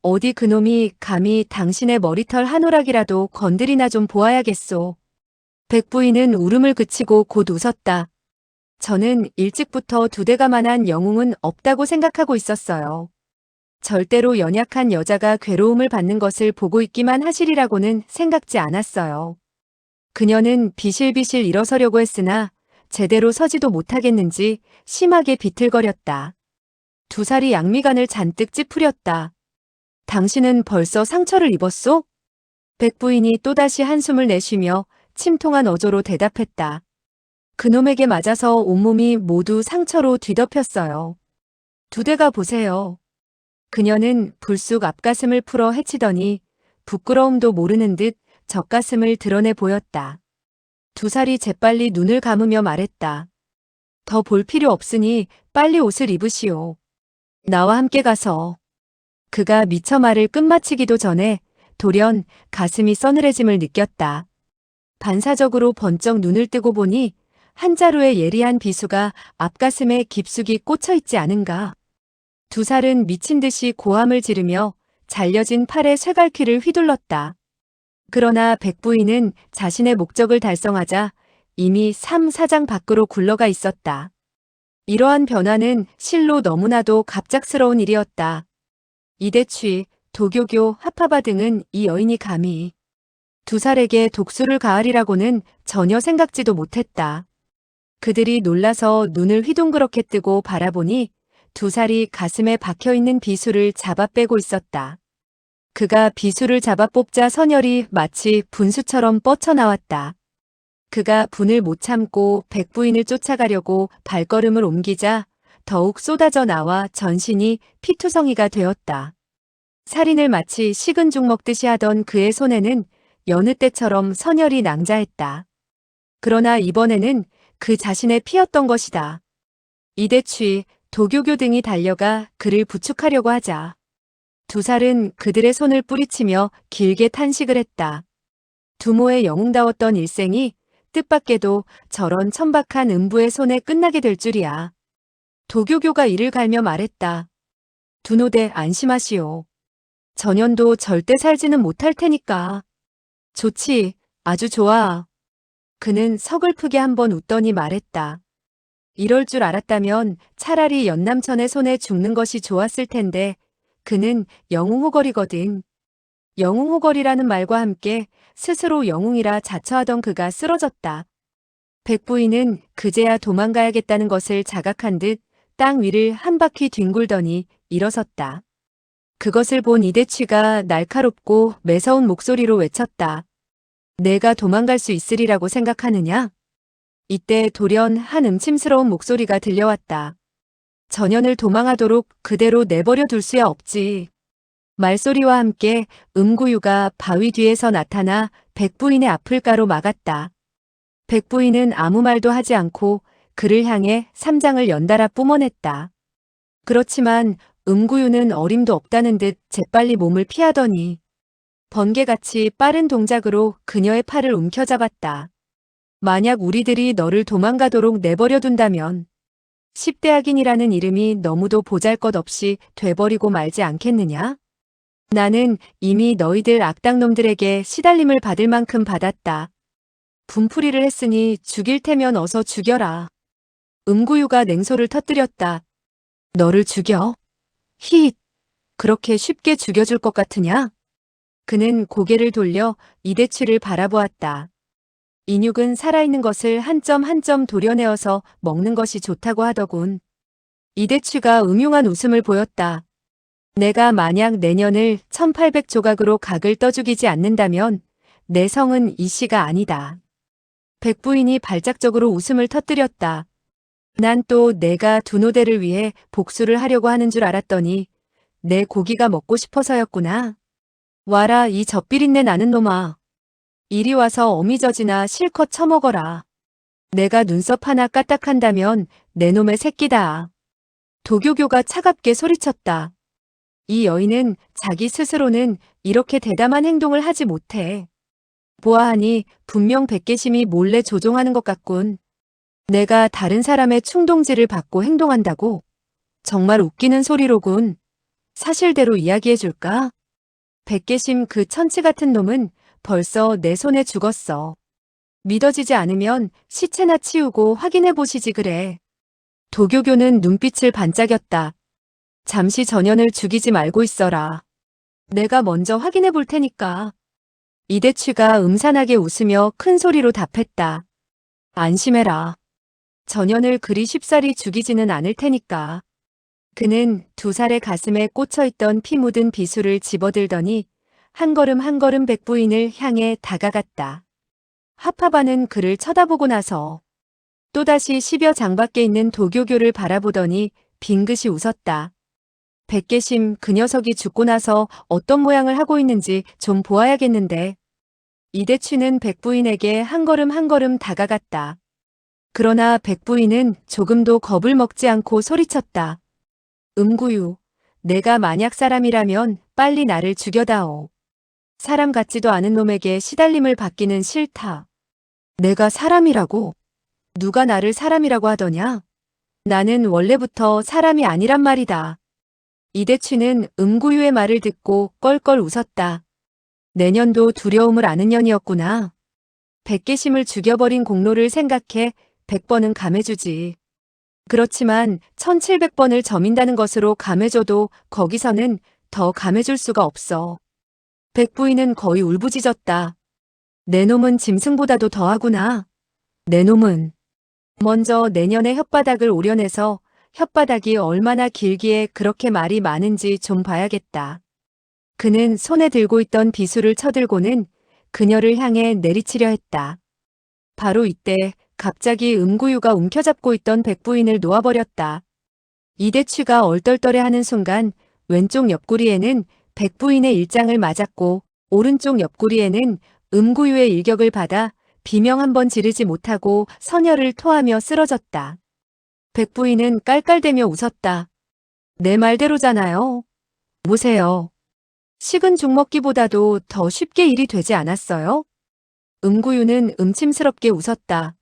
어디 그놈이 감히 당신의 머리털 한 오락이라도 건드리나 좀 보아야겠소. 백부인은 울음을 그치고 곧 웃었다. 저는 일찍부터 두 대가만한 영웅은 없다고 생각하고 있었어요. 절대로 연약한 여자가 괴로움을 받는 것을 보고 있기만 하시리라고는 생각지 않았어요. 그녀는 비실비실 일어서려고 했으나 제대로 서지도 못하겠는지 심하게 비틀거렸다. 두 살이 양미간을 잔뜩 찌푸렸다. 당신은 벌써 상처를 입었소? 백부인이 또다시 한숨을 내쉬며 침통한 어조로 대답했다. 그놈에게 맞아서 온몸이 모두 상처로 뒤덮였어요. 두 대가 보세요. 그녀는 불쑥 앞가슴을 풀어 헤치더니 부끄러움도 모르는 듯 젖가슴을 드러내 보였다. 두 살이 재빨리 눈을 감으며 말했다. 더 볼 필요 없으니 빨리 옷을 입으시오. 나와 함께 가서. 그가 미처 말을 끝마치기도 전에 돌연 가슴이 서늘해짐을 느꼈다. 반사적으로 번쩍 눈을 뜨고 보니 한 자루의 예리한 비수가 앞가슴에 깊숙이 꽂혀 있지 않은가. 두 살은 미친 듯이 고함을 지르며 잘려진 팔에 쇠갈퀴를 휘둘렀다. 그러나 백부인은 자신의 목적을 달성하자 이미 3사장 밖으로 굴러가 있었다. 이러한 변화는 실로 너무나도 갑작스러운 일이었다. 이대취, 도교교, 하파바 등은 이 여인이 감히 두 살에게 독수를 가하리라고는 전혀 생각지도 못했다. 그들이 놀라서 눈을 휘둥그렇게 뜨고 바라보니 두 살이 가슴에 박혀있는 비수를 잡아 빼고 있었다. 그가 비수를 잡아 뽑자 선혈이 마치 분수처럼 뻗쳐나왔다. 그가 분을 못 참고 백부인을 쫓아가려고 발걸음을 옮기자 더욱 쏟아져 나와 전신이 피투성이가 되었다. 살인을 마치 식은 죽 먹듯이 하던 그의 손에는 여느 때처럼 선혈이 낭자했다. 그러나 이번에는 그 자신의 피였던 것이다. 이대취, 도교교 등이 달려가 그를 부축하려고 하자 두 살은 그들의 손을 뿌리치며 길게 탄식을 했다. 두모의 영웅다웠던 일생이 뜻밖에도 저런 천박한 음부의 손에 끝나게 될 줄이야. 도교교가 이를 갈며 말했다. 두노대 안심하시오. 전년도 절대 살지는 못할 테니까. 좋지, 아주 좋아. 그는 서글프게 한번 웃더니 말했다. 이럴 줄 알았다면 차라리 연남천의 손에 죽는 것이 좋았을 텐데 그는 영웅호걸이거든. 영웅호걸이라는 말과 함께 스스로 영웅이라 자처하던 그가 쓰러졌다. 백부인은 그제야 도망가야겠다는 것을 자각한 듯 땅 위를 한 바퀴 뒹굴더니 일어섰다. 그것을 본 이대취가 날카롭고 매서운 목소리로 외쳤다. 내가 도망갈 수 있으리라고 생각하느냐? 이때 돌연 한 음침스러운 목소리가 들려왔다. 전연을 도망하도록 그대로 내버려 둘 수야 없지. 말소리와 함께 음구유가 바위 뒤에서 나타나 백부인의 앞을 가로 막았다. 백부인은 아무 말도 하지 않고 그를 향해 삼장을 연달아 뿜어냈다. 그렇지만 음구유는 어림도 없다는 듯 재빨리 몸을 피하더니 번개같이 빠른 동작으로 그녀의 팔을 움켜잡았다. 만약 우리들이 너를 도망가도록 내버려둔다면 10대 악인이라는 이름이 너무도 보잘것없이 돼버리고 말지 않겠느냐? 나는 이미 너희들 악당놈들에게 시달림을 받을 만큼 받았다. 분풀이를 했으니 죽일 테면 어서 죽여라. 음구유가 냉소를 터뜨렸다. 너를 죽여? 힛! 그렇게 쉽게 죽여줄 것 같으냐? 그는 고개를 돌려 이대취를 바라보았다. 인육은 살아있는 것을 한 점 한 점 도려내어서 먹는 것이 좋다고 하더군. 이대취가 음흉한 웃음을 보였다. 내가 만약 내년을 1800조각으로 각을 떠 죽이지 않는다면 내 성은 이 씨가 아니다. 백부인이 발작적으로 웃음을 터뜨렸다. 난 또 내가 두노대를 위해 복수를 하려고 하는 줄 알았더니 내 고기가 먹고 싶어서였구나. 와라 이 젖비린내 나는 놈아. 이리 와서 어미저지나 실컷 처먹어라. 내가 눈썹 하나 까딱한다면 내 놈의 새끼다. 도교교가 차갑게 소리쳤다. 이 여인은 자기 스스로는 이렇게 대담한 행동을 하지 못해. 보아하니 분명 백개심이 몰래 조종하는 것 같군. 내가 다른 사람의 충동질을 받고 행동한다고? 정말 웃기는 소리로군. 사실대로 이야기해줄까? 백계심 그 천치 같은 놈은 벌써 내 손에 죽었어. 믿어지지 않으면 시체나 치우고 확인해 보시지 그래. 도교교는 눈빛을 반짝였다. 잠시 전현을 죽이지 말고 있어라. 내가 먼저 확인해 볼 테니까. 이대취가 음산하게 웃으며 큰 소리로 답했다. 안심해라. 전현을 그리 쉽사리 죽이지는 않을 테니까. 그는 두 살의 가슴에 꽂혀있던 피 묻은 비수를 집어들더니 한 걸음 한 걸음 백부인을 향해 다가갔다. 하파바는 그를 쳐다보고 나서 또다시 10여 장 밖에 있는 도교교를 바라보더니 빙긋이 웃었다. 백계심 그 녀석이 죽고 나서 어떤 모양을 하고 있는지 좀 보아야겠는데. 이대취는 백부인에게 한 걸음 한 걸음 다가갔다. 그러나 백부인은 조금도 겁을 먹지 않고 소리쳤다. 음구유, 내가 만약 사람이라면 빨리 나를 죽여다오. 사람 같지도 않은 놈에게 시달림을 받기는 싫다. 내가 사람이라고? 누가 나를 사람이라고 하더냐? 나는 원래부터 사람이 아니란 말이다. 이대취는 음구유의 말을 듣고 껄껄 웃었다. 내년도 두려움을 아는 년이었구나. 백계심을 죽여버린 공로를 생각해 100번은 감해주지. 그렇지만 1700번을 저민다는 것으로 감해줘도 거기서는 더 감해줄 수가 없어. 백부인은 거의 울부짖었다. 내 놈은 짐승보다도 더하구나. 내 놈은 먼저 내년에 혓바닥을 오려내서 혓바닥이 얼마나 길기에 그렇게 말이 많은지 좀 봐야겠다. 그는 손에 들고 있던 비수를 쳐들고는 그녀를 향해 내리치려 했다. 바로 이때 갑자기 음구유가 움켜잡고 있던 백부인을 놓아버렸다. 이대취가 얼떨떨해하는 순간 왼쪽 옆구리에는 백부인의 일장을 맞았고 오른쪽 옆구리에는 음구유의 일격을 받아 비명 한 번 지르지 못하고 선혈을 토하며 쓰러졌다. 백부인은 깔깔대며 웃었다. 내 말대로잖아요. 보세요. 식은 죽 먹기보다도 더 쉽게 일이 되지 않았어요? 음구유는 음침스럽게 웃었다.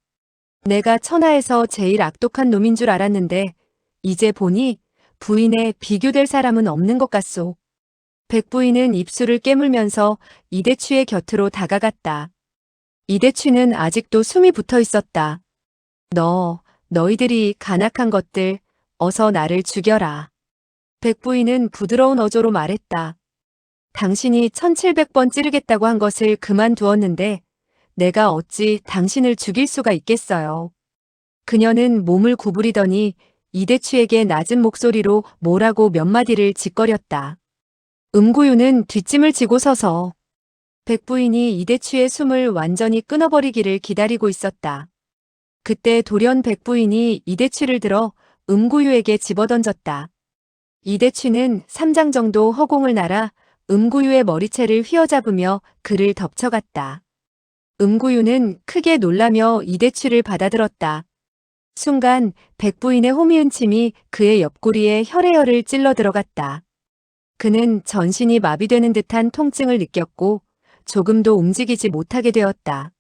내가 천하에서 제일 악독한 놈인 줄 알았는데 이제 보니 부인에 비교될 사람은 없는 것 같소. 백부인은 입술을 깨물면서 이대취의 곁으로 다가갔다. 이대취는 아직도 숨이 붙어 있었다. 너희들이 간악한 것들, 어서 나를 죽여라. 백부인은 부드러운 어조로 말했다. 당신이 1700번 찌르겠다고 한 것을 그만두었는데 내가 어찌 당신을 죽일 수가 있겠어요. 그녀는 몸을 구부리더니 이대취에게 낮은 목소리로 뭐라고 몇 마디를 짓거렸다. 음구유는 뒷짐을 지고 서서 백부인이 이대취의 숨을 완전히 끊어버리기를 기다리고 있었다. 그때 돌연 백부인이 이대취를 들어 음구유에게 집어던졌다. 이대취는 3장 정도 허공을 날아 음구유의 머리채를 휘어잡으며 그를 덮쳐갔다. 음구유는 크게 놀라며 이대취를 받아들었다. 순간 백부인의 호미은 침이 그의 옆구리에 혈액열을 찔러 들어갔다. 그는 전신이 마비되는 듯한 통증을 느꼈고 조금도 움직이지 못하게 되었다.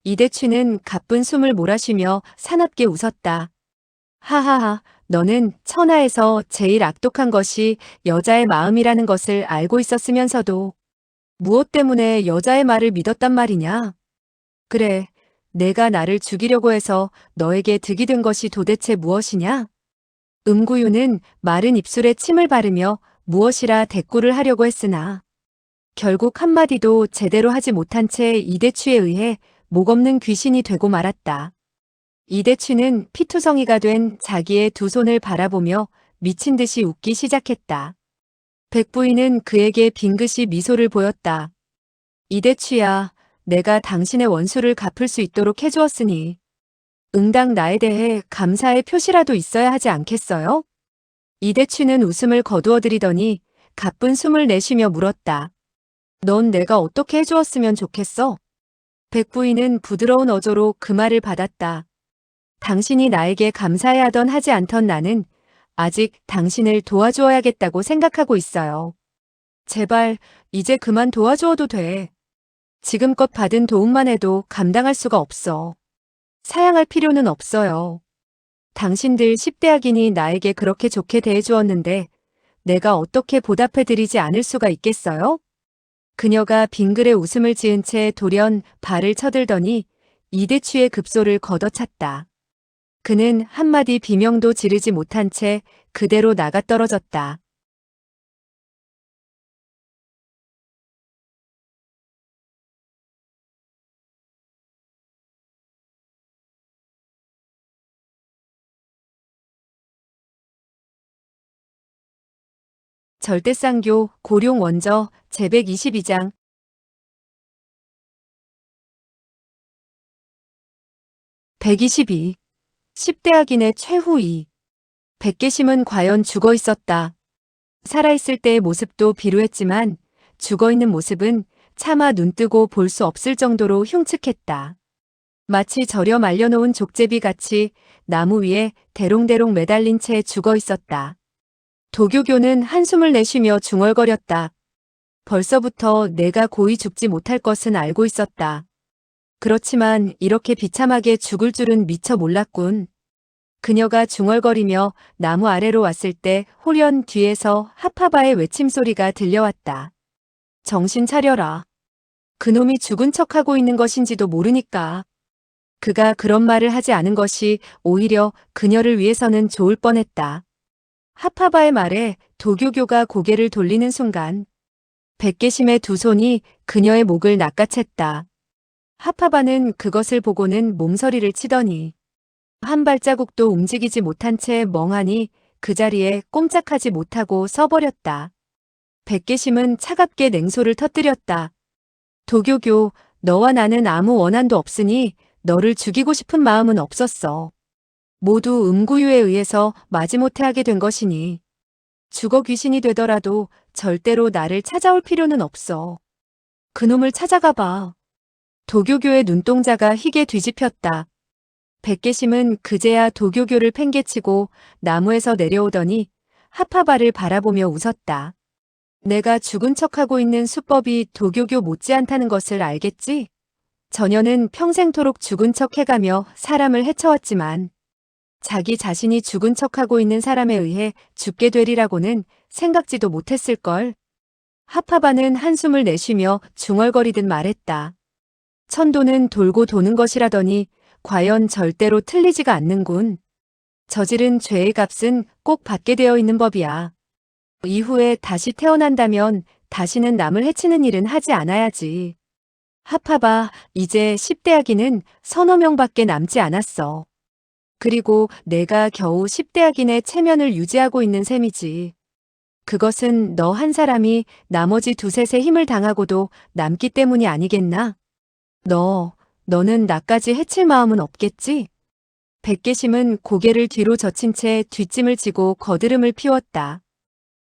이대취는 가쁜 숨을 몰아쉬며 사납게 웃었다. 하하하, 너는 천하에서 제일 악독한 것이 여자의 마음이라는 것을 알고 있었으면서도 무엇 때문에 여자의 말을 믿었단 말이냐? 그래, 내가 나를 죽이려고 해서 너에게 득이 된 것이 도대체 무엇이냐? 음구유는 마른 입술에 침을 바르며 무엇이라 대꾸를 하려고 했으나 결국 한마디도 제대로 하지 못한 채 이대취에 의해 목없는 귀신이 되고 말았다. 이대취는 피투성이가 된 자기의 두 손을 바라보며 미친 듯이 웃기 시작했다. 백부인은 그에게 빙긋이 미소를 보였다. 이대취야, 내가 당신의 원수를 갚을 수 있도록 해주었으니 응당 나에 대해 감사의 표시라도 있어야 하지 않겠어요? 이대취는 웃음을 거두어들이더니 가쁜 숨을 내쉬며 물었다. 넌 내가 어떻게 해주었으면 좋겠어? 백부인은 부드러운 어조로 그 말을 받았다. 당신이 나에게 감사해야 하던 하지 않던 나는 아직 당신을 도와주어야겠다고 생각하고 있어요. 제발 이제 그만 도와주어도 돼. 지금껏 받은 도움만 해도 감당할 수가 없어. 사양할 필요는 없어요. 당신들 10대 악인이 나에게 그렇게 좋게 대해주었는데 내가 어떻게 보답해드리지 않을 수가 있겠어요? 그녀가 빙그레 웃음을 지은 채 돌연 발을 쳐들더니 이대추의 급소를 걷어찼다. 그는 한마디 비명도 지르지 못한 채 그대로 나가떨어졌다. 절대쌍교 고룡 원저 제122장 122. 10대 악인의 최후위. 백계심은 과연 죽어 있었다. 살아있을 때의 모습도 비루했지만 죽어 있는 모습은 차마 눈뜨고 볼 수 없을 정도로 흉측했다. 마치 절여 말려놓은 족제비 같이 나무 위에 대롱대롱 매달린 채 죽어 있었다. 도교교는 한숨을 내쉬며 중얼거렸다. 벌써부터 내가 고이 죽지 못할 것은 알고 있었다. 그렇지만 이렇게 비참하게 죽을 줄은 미처 몰랐군. 그녀가 중얼거리며 나무 아래로 왔을 때 홀연 뒤에서 하파바의 외침소리가 들려왔다. 정신 차려라. 그놈이 죽은 척하고 있는 것인지도 모르니까. 그가 그런 말을 하지 않은 것이 오히려 그녀를 위해서는 좋을 뻔했다. 하파바의 말에 도교교가 고개를 돌리는 순간 백계심의 두 손이 그녀의 목을 낚아챘다. 하파바는 그것을 보고는 몸서리를 치더니 한 발자국도 움직이지 못한 채 멍하니 그 자리에 꼼짝하지 못하고 서버렸다. 백계심은 차갑게 냉소를 터뜨렸다. 도교교, 너와 나는 아무 원한도 없으니 너를 죽이고 싶은 마음은 없었어. 모두 음구유에 의해서 마지못해 하게 된 것이니 죽어 귀신이 되더라도 절대로 나를 찾아올 필요는 없어. 그놈을 찾아가 봐. 도교교의 눈동자가 희게 뒤집혔다. 백계심은 그제야 도교교를 팽개치고 나무에서 내려오더니 하파바를 바라보며 웃었다. 내가 죽은 척하고 있는 수법이 도교교 못지않다는 것을 알겠지? 저녀는 평생토록 죽은 척 해가며 사람을 해쳐왔지만 자기 자신이 죽은 척하고 있는 사람에 의해 죽게 되리라고는 생각지도 못했을걸. 하파바는 한숨을 내쉬며 중얼거리듯 말했다. 천도는 돌고 도는 것이라더니 과연 절대로 틀리지가 않는군. 저지른 죄의 값은 꼭 받게 되어 있는 법이야. 이후에 다시 태어난다면 다시는 남을 해치는 일은 하지 않아야지. 하파바, 이제 10대 아기는 서너 명밖에 남지 않았어. 그리고 내가 겨우 10대 아기의 체면을 유지하고 있는 셈이지. 그것은 너 한 사람이 나머지 두셋의 힘을 당하고도 남기 때문이 아니겠나? 너는 나까지 해칠 마음은 없겠지? 백계심은 고개를 뒤로 젖힌 채 뒷짐을 지고 거드름을 피웠다.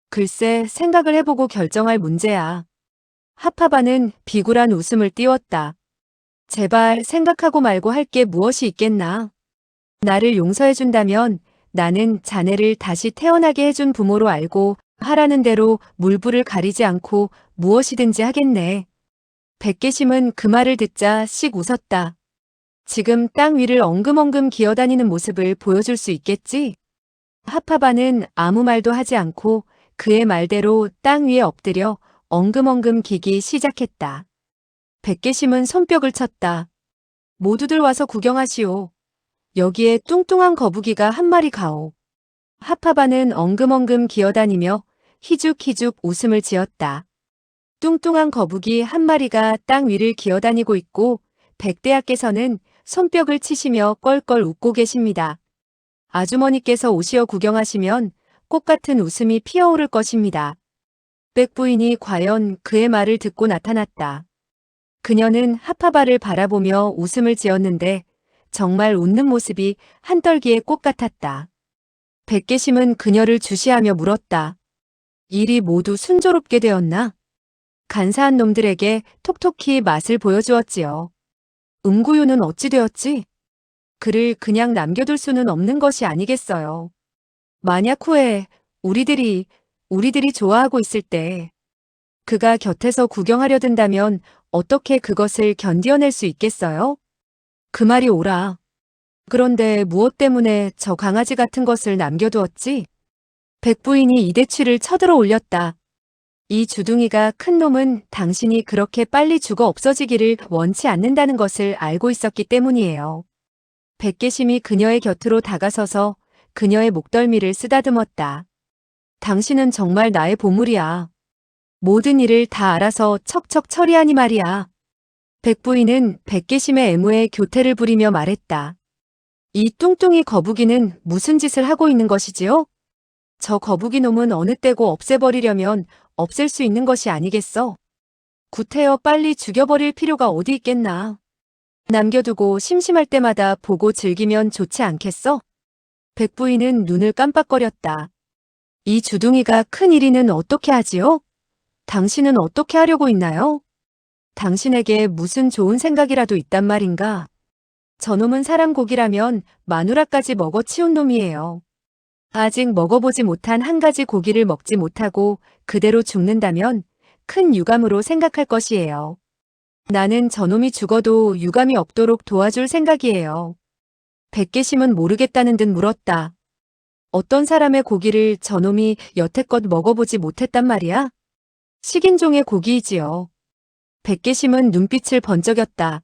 글쎄, 생각을 해보고 결정할 문제야. 하파바는 비굴한 웃음을 띄웠다. 제발 생각하고 말고 할 게 무엇이 있겠나? 나를 용서해준다면 나는 자네를 다시 태어나게 해준 부모로 알고 하라는 대로 물불을 가리지 않고 무엇이든지 하겠네. 백계심은 그 말을 듣자 씩 웃었다. 지금 땅 위를 엉금엉금 기어다니는 모습을 보여줄 수 있겠지? 하파바는 아무 말도 하지 않고 그의 말대로 땅 위에 엎드려 엉금엉금 기기 시작했다. 백계심은 손뼉을 쳤다. 모두들 와서 구경하시오. 여기에 뚱뚱한 거북이가 한 마리 가오. 하파바는 엉금엉금 기어다니며 희죽희죽 웃음을 지었다. 뚱뚱한 거북이 한 마리가 땅 위를 기어다니고 있고 백대하께서는 손뼉을 치시며 껄껄 웃고 계십니다. 아주머니께서 오시어 구경하시면 꽃같은 웃음이 피어오를 것입니다. 백부인이 과연 그의 말을 듣고 나타났다. 그녀는 하파바를 바라보며 웃음을 지었는데 정말 웃는 모습이 한떨기의 꽃 같았다. 백계심은 그녀를 주시하며 물었다. 일이 모두 순조롭게 되었나? 간사한 놈들에게 톡톡히 맛을 보여주었지요. 음구유는 어찌 되었지? 그를 그냥 남겨둘 수는 없는 것이 아니겠어요. 만약 후에 우리들이 좋아하고 있을 때 그가 곁에서 구경하려 든다면 어떻게 그것을 견디어낼 수 있겠어요? 그 말이 옳아. 그런데 무엇 때문에 저 강아지 같은 것을 남겨두었지? 백부인이 이대취를 쳐들어 올렸다. 이 주둥이가 큰 놈은 당신이 그렇게 빨리 죽어 없어지기를 원치 않는다는 것을 알고 있었기 때문이에요. 백계심이 그녀의 곁으로 다가서서 그녀의 목덜미를 쓰다듬었다. 당신은 정말 나의 보물이야. 모든 일을 다 알아서 척척 처리하니 말이야. 백부인은 백계심의 애무에 교태를 부리며 말했다. 이 뚱뚱이 거북이는 무슨 짓을 하고 있는 것이지요? 저 거북이 놈은 어느 때고 없애버리려면 없앨 수 있는 것이 아니겠어? 구태여 빨리 죽여버릴 필요가 어디 있겠나. 남겨두고 심심할 때마다 보고 즐기면 좋지 않겠어? 백부인은 눈을 깜빡거렸다. 이 주둥이가 큰 일이는 어떻게 하지요? 당신은 어떻게 하려고 있나요? 당신에게 무슨 좋은 생각이라도 있단 말인가? 저놈은 사람 고기라면 마누라까지 먹어치운 놈이에요. 아직 먹어보지 못한 한 가지 고기를 먹지 못하고 그대로 죽는다면 큰 유감으로 생각할 것이에요. 나는 저놈이 죽어도 유감이 없도록 도와줄 생각이에요. 백계심은 모르겠다는 듯 물었다. 어떤 사람의 고기를 저놈이 여태껏 먹어보지 못했단 말이야? 식인종의 고기이지요. 백계심은 눈빛을 번쩍였다.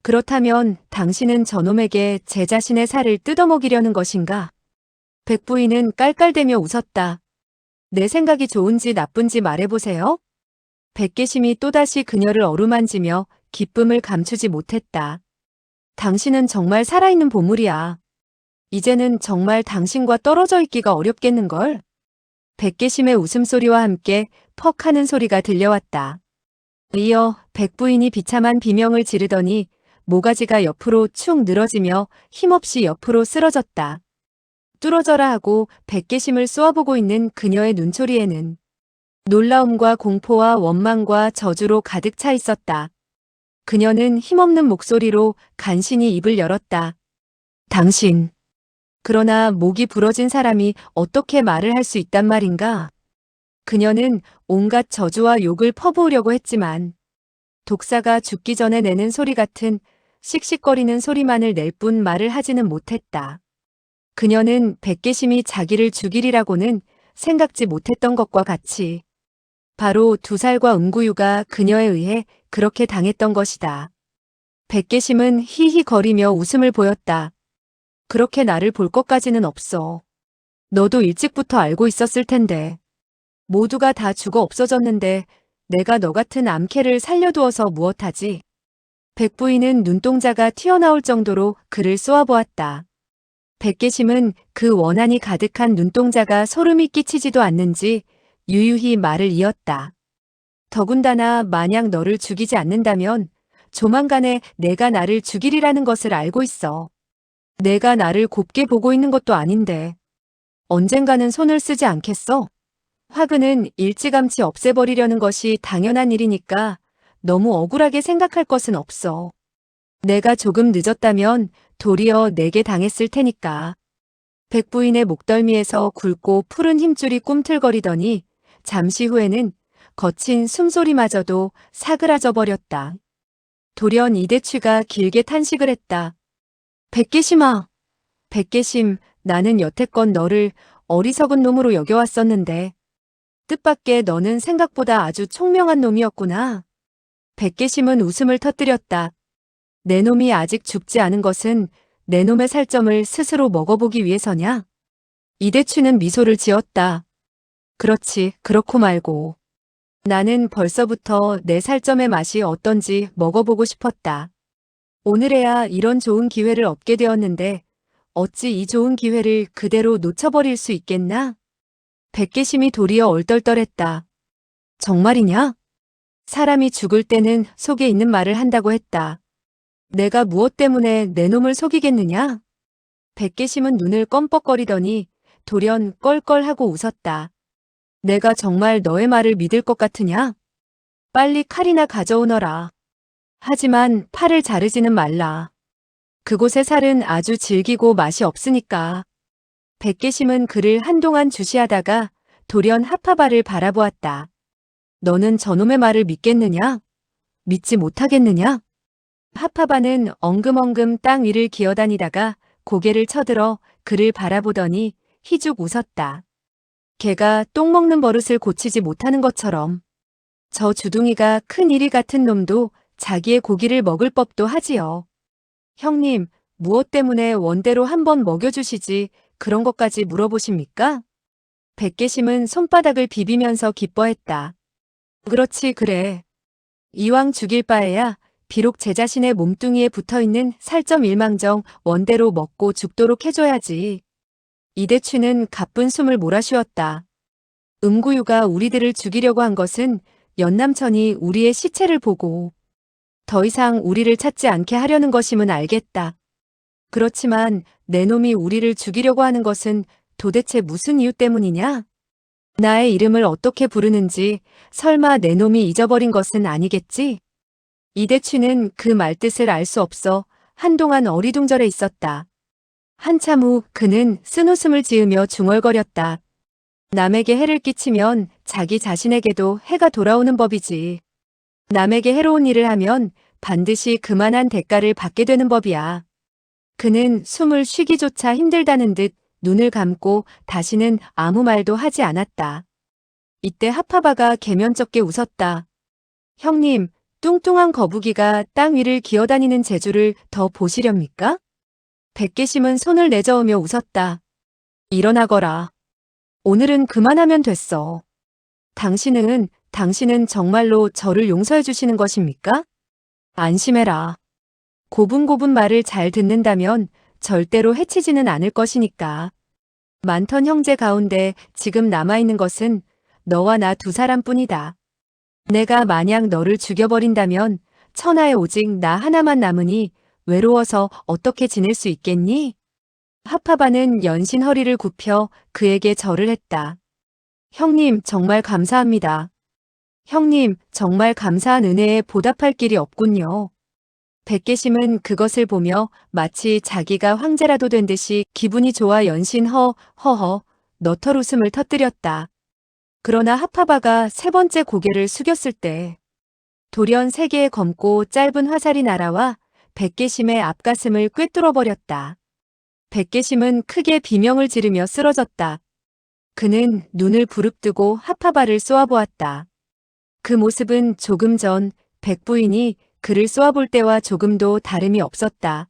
그렇다면 당신은 저놈에게 제 자신의 살을 뜯어먹이려는 것인가? 백부인은 깔깔대며 웃었다. 내 생각이 좋은지 나쁜지 말해보세요. 백계심이 또다시 그녀를 어루만지며 기쁨을 감추지 못했다. 당신은 정말 살아있는 보물이야. 이제는 정말 당신과 떨어져 있기가 어렵겠는걸? 백계심의 웃음소리와 함께 퍽 하는 소리가 들려왔다. 이어 백부인이 비참한 비명을 지르더니 모가지가 옆으로 축 늘어지며 힘없이 옆으로 쓰러졌다. 뚫어져라 하고 백계심을 쏘아보고 있는 그녀의 눈초리에는 놀라움과 공포와 원망과 저주로 가득 차 있었다. 그녀는 힘없는 목소리로 간신히 입을 열었다. 당신. 그러나 목이 부러진 사람이 어떻게 말을 할 수 있단 말인가? 그녀는 온갖 저주와 욕을 퍼부으려고 했지만 독사가 죽기 전에 내는 소리 같은 씩씩거리는 소리만을 낼 뿐 말을 하지는 못했다. 그녀는 백계심이 자기를 죽이리라고는 생각지 못했던 것과 같이 바로 두살과 음구유가 그녀에 의해 그렇게 당했던 것이다. 백계심은 히히거리며 웃음을 보였다. 그렇게 나를 볼 것까지는 없어. 너도 일찍부터 알고 있었을 텐데. 모두가 다 죽어 없어졌는데 내가 너 같은 암캐를 살려두어서 무엇하지? 백부인은 눈동자가 튀어나올 정도로 그를 쏘아보았다. 백계심은 그 원한이 가득한 눈동자가 소름이 끼치지도 않는지 유유히 말을 이었다. 더군다나 만약 너를 죽이지 않는다면 조만간에 내가 나를 죽이리라는 것을 알고 있어. 내가 나를 곱게 보고 있는 것도 아닌데 언젠가는 손을 쓰지 않겠어? 화근은 일찌감치 없애버리려는 것이 당연한 일이니까 너무 억울하게 생각할 것은 없어. 내가 조금 늦었다면 도리어 내게 당했을 테니까. 백부인의 목덜미에서 굵고 푸른 힘줄이 꿈틀거리더니 잠시 후에는 거친 숨소리마저도 사그라져 버렸다. 돌연 이대취가 길게 탄식을 했다. 백계심아. 백계심, 나는 여태껏 너를 어리석은 놈으로 여겨왔었는데 뜻밖의 너는 생각보다 아주 총명한 놈이었구나. 백계심은 웃음을 터뜨렸다. 내 놈이 아직 죽지 않은 것은 내 놈의 살점을 스스로 먹어보기 위해서냐? 이대취는 미소를 지었다. 그렇지, 그렇고 말고. 나는 벌써부터 내 살점의 맛이 어떤지 먹어보고 싶었다. 오늘에야 이런 좋은 기회를 얻게 되었는데 어찌 이 좋은 기회를 그대로 놓쳐버릴 수 있겠나? 백계심이 도리어 얼떨떨했다. 정말이냐? 사람이 죽을 때는 속에 있는 말을 한다고 했다. 내가 무엇 때문에 내 놈을 속이겠느냐? 백계심은 눈을 껌뻑거리더니 돌연 껄껄하고 웃었다. 내가 정말 너의 말을 믿을 것 같으냐? 빨리 칼이나 가져오너라. 하지만 팔을 자르지는 말라. 그곳의 살은 아주 질기고 맛이 없으니까. 백계심은 그를 한동안 주시하다가 돌연 하파바를 바라보았다. 너는 저놈의 말을 믿겠느냐? 믿지 못하겠느냐? 하파바는 엉금엉금 땅 위를 기어다니다가 고개를 쳐들어 그를 바라보더니 희죽 웃었다. 개가 똥 먹는 버릇을 고치지 못하는 것처럼 저 주둥이가 큰 이리 같은 놈도 자기의 고기를 먹을 법도 하지요. 형님, 무엇 때문에 원대로 한번 먹여주시지 그런 것까지 물어보십니까? 백계심은 손바닥을 비비면서 기뻐했다. 그렇지 그래. 이왕 죽일 바에야 비록 제 자신의 몸뚱이에 붙어있는 살점 일망정 원대로 먹고 죽도록 해줘야지. 이대추는 가쁜 숨을 몰아쉬었다. 음구유가 우리들을 죽이려고 한 것은 연남천이 우리의 시체를 보고 더 이상 우리를 찾지 않게 하려는 것임은 알겠다. 그렇지만 내 놈이 우리를 죽이려고 하는 것은 도대체 무슨 이유 때문이냐? 나의 이름을 어떻게 부르는지 설마 내 놈이 잊어버린 것은 아니겠지? 이대추는 그 말뜻을 알 수 없어 한동안 어리둥절해 있었다. 한참 후 그는 쓴웃음을 지으며 중얼거렸다. 남에게 해를 끼치면 자기 자신에게도 해가 돌아오는 법이지. 남에게 해로운 일을 하면 반드시 그만한 대가를 받게 되는 법이야. 그는 숨을 쉬기조차 힘들다는 듯 눈을 감고 다시는 아무 말도 하지 않았다. 이때 하파바가 개면쩍게 웃었다. 형님, 뚱뚱한 거북이가 땅 위를 기어다니는 재주를 더 보시렵니까? 백계심은 손을 내저으며 웃었다. 일어나거라. 오늘은 그만하면 됐어. 당신은 정말로 저를 용서해 주시는 것입니까? 안심해라. 고분고분 말을 잘 듣는다면 절대로 해치지는 않을 것이니까. 많던 형제 가운데 지금 남아있는 것은 너와 나 두 사람뿐이다. 내가 만약 너를 죽여버린다면 천하에 오직 나 하나만 남으니 외로워서 어떻게 지낼 수 있겠니? 하파바는 연신 허리를 굽혀 그에게 절을 했다. 형님 정말 감사합니다. 형님 정말 감사한 은혜에 보답할 길이 없군요. 백계심은 그것을 보며 마치 자기가 황제라도 된 듯이 기분이 좋아 연신 허허 너털 웃음을 터뜨렸다. 그러나 하파바가 세 번째 고개를 숙였을 때 돌연 세 개의 검고 짧은 화살이 날아와 백계심의 앞가슴을 꿰뚫어 버렸다. 백계심은 크게 비명을 지르며 쓰러졌다. 그는 눈을 부릅뜨고 하파바를 쏘아보았다. 그 모습은 조금 전 백부인이 그를 쏘아볼 때와 조금도 다름이 없었다.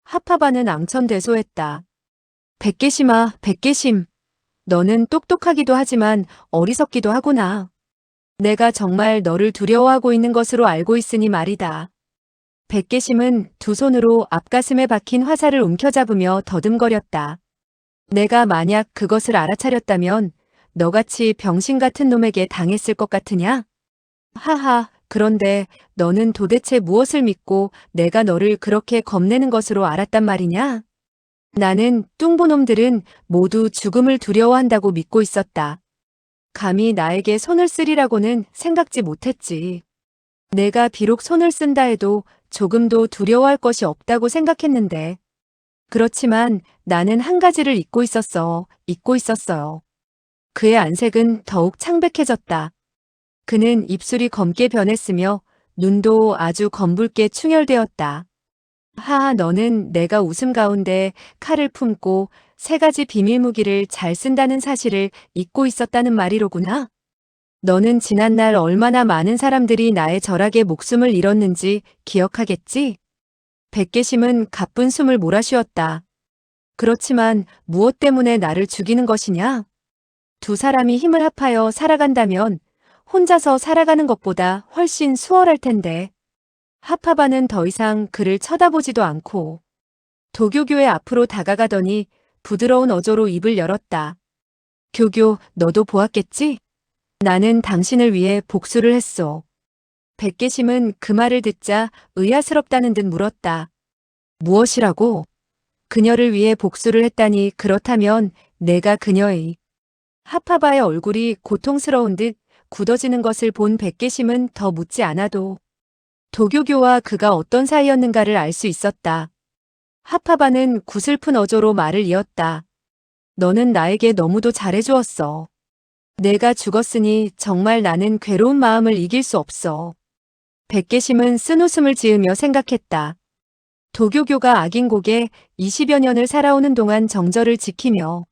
하파바는 앙천대소했다. 백계심아, 백계심. 너는 똑똑하기도 하지만 어리석기도 하구나. 내가 정말 너를 두려워하고 있는 것으로 알고 있으니 말이다. 백계심은 두 손으로 앞가슴에 박힌 화살을 움켜잡으며 더듬거렸다. 내가 만약 그것을 알아차렸다면 너같이 병신 같은 놈에게 당했을 것 같으냐? 하하, 그런데 너는 도대체 무엇을 믿고 내가 너를 그렇게 겁내는 것으로 알았단 말이냐? 나는 뚱보놈들은 모두 죽음을 두려워한다고 믿고 있었다. 감히 나에게 손을 쓰리라고는 생각지 못했지. 내가 비록 손을 쓴다 해도 조금도 두려워할 것이 없다고 생각했는데. 그렇지만 나는 한 가지를 잊고 있었어요. 그의 안색은 더욱 창백해졌다. 그는 입술이 검게 변했으며 눈도 아주 검붉게 충혈되었다. 하하, 너는 내가 웃음 가운데 칼을 품고 세 가지 비밀 무기를 잘 쓴다는 사실을 잊고 있었다는 말이로구나. 너는 지난날 얼마나 많은 사람들이 나의 절약에 목숨을 잃었는지 기억하겠지? 백계심은 가쁜 숨을 몰아쉬었다. 그렇지만 무엇 때문에 나를 죽이는 것이냐? 두 사람이 힘을 합하여 살아간다면 혼자서 살아가는 것보다 훨씬 수월할 텐데. 하파바는 더 이상 그를 쳐다보지도 않고 도교교의 앞으로 다가가더니 부드러운 어조로 입을 열었다. 교교, 너도 보았겠지? 나는 당신을 위해 복수를 했소. 백계심은 그 말을 듣자 의아스럽다는 듯 물었다. 무엇이라고? 그녀를 위해 복수를 했다니 그렇다면 내가 그녀의... 하파바의 얼굴이 고통스러운 듯 굳어지는 것을 본 백계심은 더 묻지 않아도 도교교와 그가 어떤 사이였는가를 알 수 있었다. 하파바는 구슬픈 어조로 말을 이었다. 너는 나에게 너무도 잘해주었어. 내가 죽었으니 정말 나는 괴로운 마음을 이길 수 없어. 백계심은 쓴웃음을 지으며 생각했다. 도교교가 악인곡에 20여 년을 살아오는 동안 정절을 지키며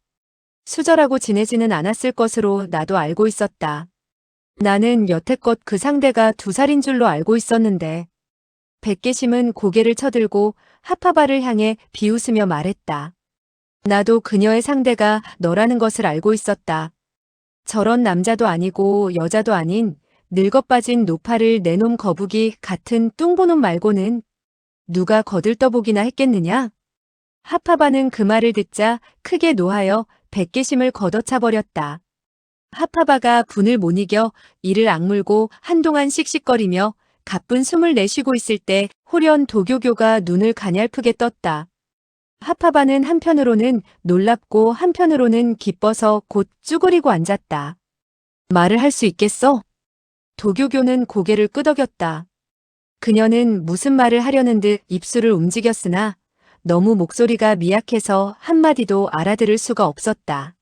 수절하고 지내지는 않았을 것으로 나도 알고 있었다. 나는 여태껏 그 상대가 2살인 줄로 알고 있었는데 백계심은 고개를 쳐들고 하파바를 향해 비웃으며 말했다. 나도 그녀의 상대가 너라는 것을 알고 있었다. 저런 남자도 아니고 여자도 아닌 늙어빠진 노파를 내놈 거북이 같은 뚱보놈 말고는 누가 거들떠보기나 했겠느냐? 하파바는 그 말을 듣자 크게 노하여 백계심을 걷어차버렸다. 하파바가 분을 못 이겨 이를 악물고 한동안 씩씩거리며 가쁜 숨을 내쉬고 있을 때 호련 도교교가 눈을 가냘프게 떴다. 하파바는 한편으로는 놀랍고 한편으로는 기뻐서 곧 쭈그리고 앉았다. 말을 할 수 있겠어? 도교교는 고개를 끄덕였다. 그녀는 무슨 말을 하려는 듯 입술을 움직였으나 너무 목소리가 미약해서 한마디도 알아들을 수가 없었다.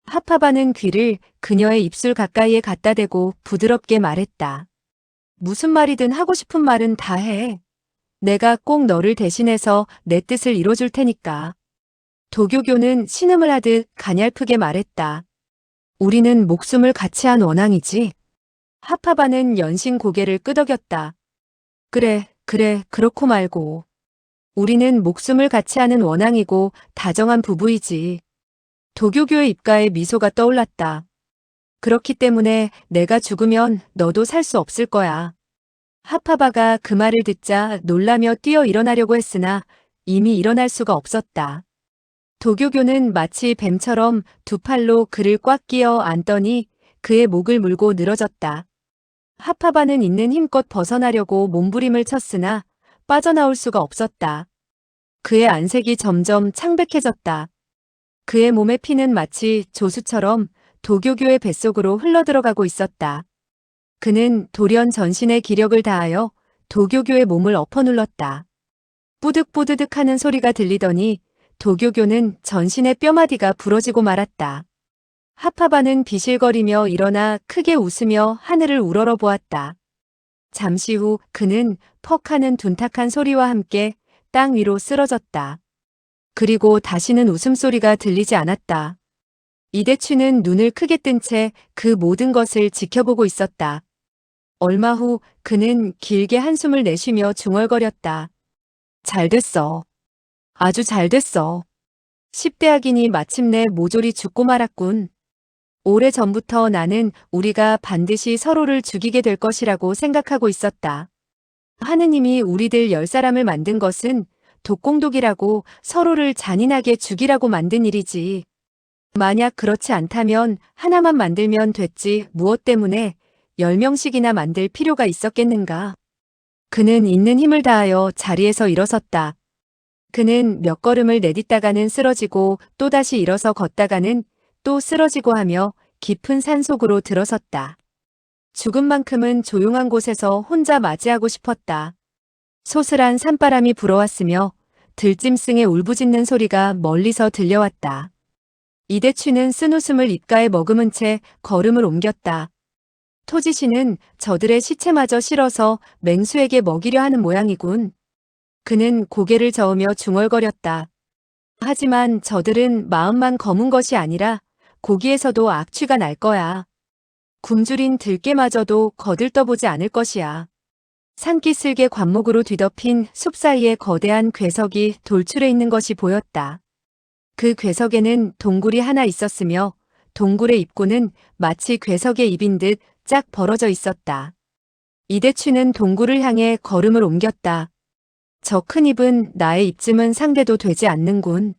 하파바는 귀를 그녀의 입술 가까이에 갖다 대고 부드럽게 말했다. 무슨 말이든 하고 싶은 말은 다 해. 내가 꼭 너를 대신해서 내 뜻을 이뤄줄 테니까. 도교교는 신음을 하듯 가냘프게 말했다. 우리는 목숨을 같이 한 원앙이지. 하파바는 연신 고개를 끄덕였다. 그래, 그렇고 말고. 우리는 목숨을 같이 하는 원앙이고 다정한 부부이지. 도교교의 입가에 미소가 떠올랐다. 그렇기 때문에 내가 죽으면 너도 살 수 없을 거야. 하파바가 그 말을 듣자 놀라며 뛰어 일어나려고 했으나 이미 일어날 수가 없었다. 도교교는 마치 뱀처럼 2팔로 그를 꽉 끼어 안더니 그의 목을 물고 늘어졌다. 하파바는 있는 힘껏 벗어나려고 몸부림을 쳤으나 빠져나올 수가 없었다. 그의 안색이 점점 창백해졌다. 그의 몸의 피는 마치 조수처럼 도교교의 뱃속으로 흘러들어가고 있었다. 그는 돌연 전신의 기력을 다하여 도교교의 몸을 엎어눌렀다. 뿌득뿌드득 하는 소리가 들리더니 도교교는 전신의 뼈마디가 부러지고 말았다. 하파바는 비실거리며 일어나 크게 웃으며 하늘을 우러러 보았다. 잠시 후 그는 퍽 하는 둔탁한 소리와 함께 땅 위로 쓰러졌다. 그리고 다시는 웃음소리가 들리지 않았다. 이대추는 눈을 크게 뜬 채 그 모든 것을 지켜보고 있었다. 얼마 후 그는 길게 한숨을 내쉬며 중얼거렸다. 잘 됐어. 아주 잘 됐어. 10대 악인이 마침내 모조리 죽고 말았군. 오래전부터 나는 우리가 반드시 서로를 죽이게 될 것이라고 생각하고 있었다. 하느님이 우리들 10사람을 만든 것은 독공독이라고 서로를 잔인하게 죽이라고 만든 일이지. 만약 그렇지 않다면 하나만 만들면 됐지 무엇 때문에 10명씩이나 만들 필요가 있었겠는가. 그는 있는 힘을 다하여 자리에서 일어섰다. 그는 몇 걸음을 내딛다가는 쓰러지고 또다시 일어서 걷다가는 또 쓰러지고 하며 깊은 산속으로 들어섰다. 죽음만큼은 조용한 곳에서 혼자 맞이하고 싶었다. 소슬한 산바람이 불어왔으며 들짐승의 울부짖는 소리가 멀리서 들려왔다. 이대추는 쓴웃음을 입가에 머금은 채 걸음을 옮겼다. 토지씨는 저들의 시체마저 실어서 맹수에게 먹이려 하는 모양이군. 그는 고개를 저으며 중얼거렸다. 하지만 저들은 마음만 검은 것이 아니라 고기에서도 악취가 날 거야. 굶주린 들깨마저도 거들떠보지 않을 것이야. 산기슭의 관목으로 뒤덮인 숲 사이에 거대한 괴석이 돌출해 있는 것이 보였다. 그 괴석에는 동굴이 하나 있었으며 동굴의 입구는 마치 괴석의 입인 듯 쫙 벌어져 있었다. 이대추는 동굴을 향해 걸음을 옮겼다. 저 큰 입은 나의 입쯤은 상대도 되지 않는군.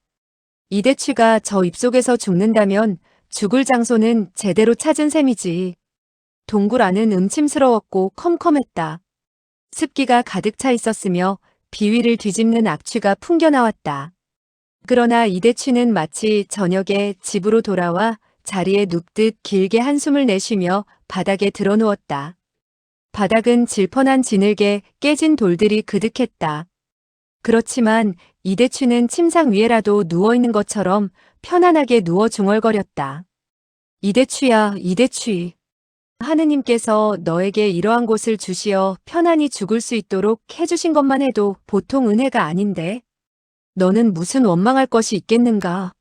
이대추가 저 입속에서 죽는다면 죽을 장소는 제대로 찾은 셈이지. 동굴 안은 음침스러웠고 컴컴했다. 습기가 가득 차 있었으며 비위를 뒤집는 악취가 풍겨나왔다. 그러나 이대추는 마치 저녁에 집으로 돌아와 자리에 눕듯 길게 한숨을 내쉬며 바닥에 드러누웠다. 바닥은 질펀한 진흙에 깨진 돌들이 그득했다. 그렇지만 이대추는 침상 위에라도 누워있는 것처럼 편안하게 누워 중얼거렸다. 이대추야, 이대추. 하느님께서 너에게 이러한 곳을 주시어 편안히 죽을 수 있도록 해주신 것만 해도 보통 은혜가 아닌데. 너는 무슨 원망할 것이 있겠는가?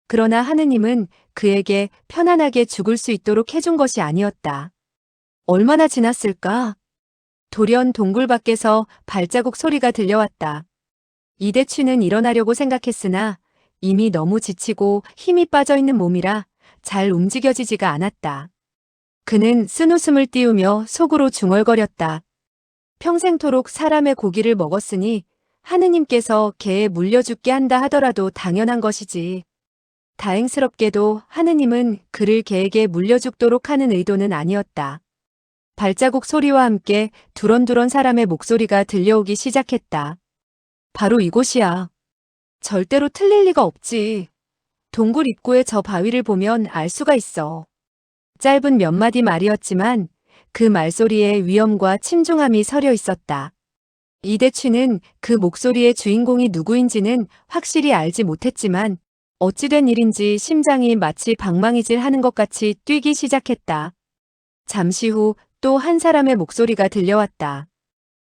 그러나 하느님은 그에게 편안하게 죽을 수 있도록 해준 것이 아니었다. 얼마나 지났을까? 돌연 동굴 밖에서 발자국 소리가 들려왔다. 이대취는 일어나려고 생각했으나 이미 너무 지치고 힘이 빠져있는 몸이라 잘 움직여지지가 않았다. 그는 쓴웃음을 띄우며 속으로 중얼거렸다. 평생토록 사람의 고기를 먹었으니 하느님께서 개에 물려 죽게 한다 하더라도 당연한 것이지. 다행스럽게도 하느님은 그를 개에게 물려 죽도록 하는 의도는 아니었다. 발자국 소리와 함께 두런두런 사람의 목소리가 들려오기 시작했다. 바로 이곳이야. 절대로 틀릴 리가 없지. 동굴 입구의 저 바위를 보면 알 수가 있어. 짧은 몇 마디 말이었지만 그 말소리에 위엄과 침중함이 서려 있었다. 이대취는 그 목소리의 주인공이 누구인지는 확실히 알지 못했지만 어찌된 일인지 심장이 마치 방망이질 하는 것 같이 뛰기 시작했다. 잠시 후 또 한 사람의 목소리가 들려왔다.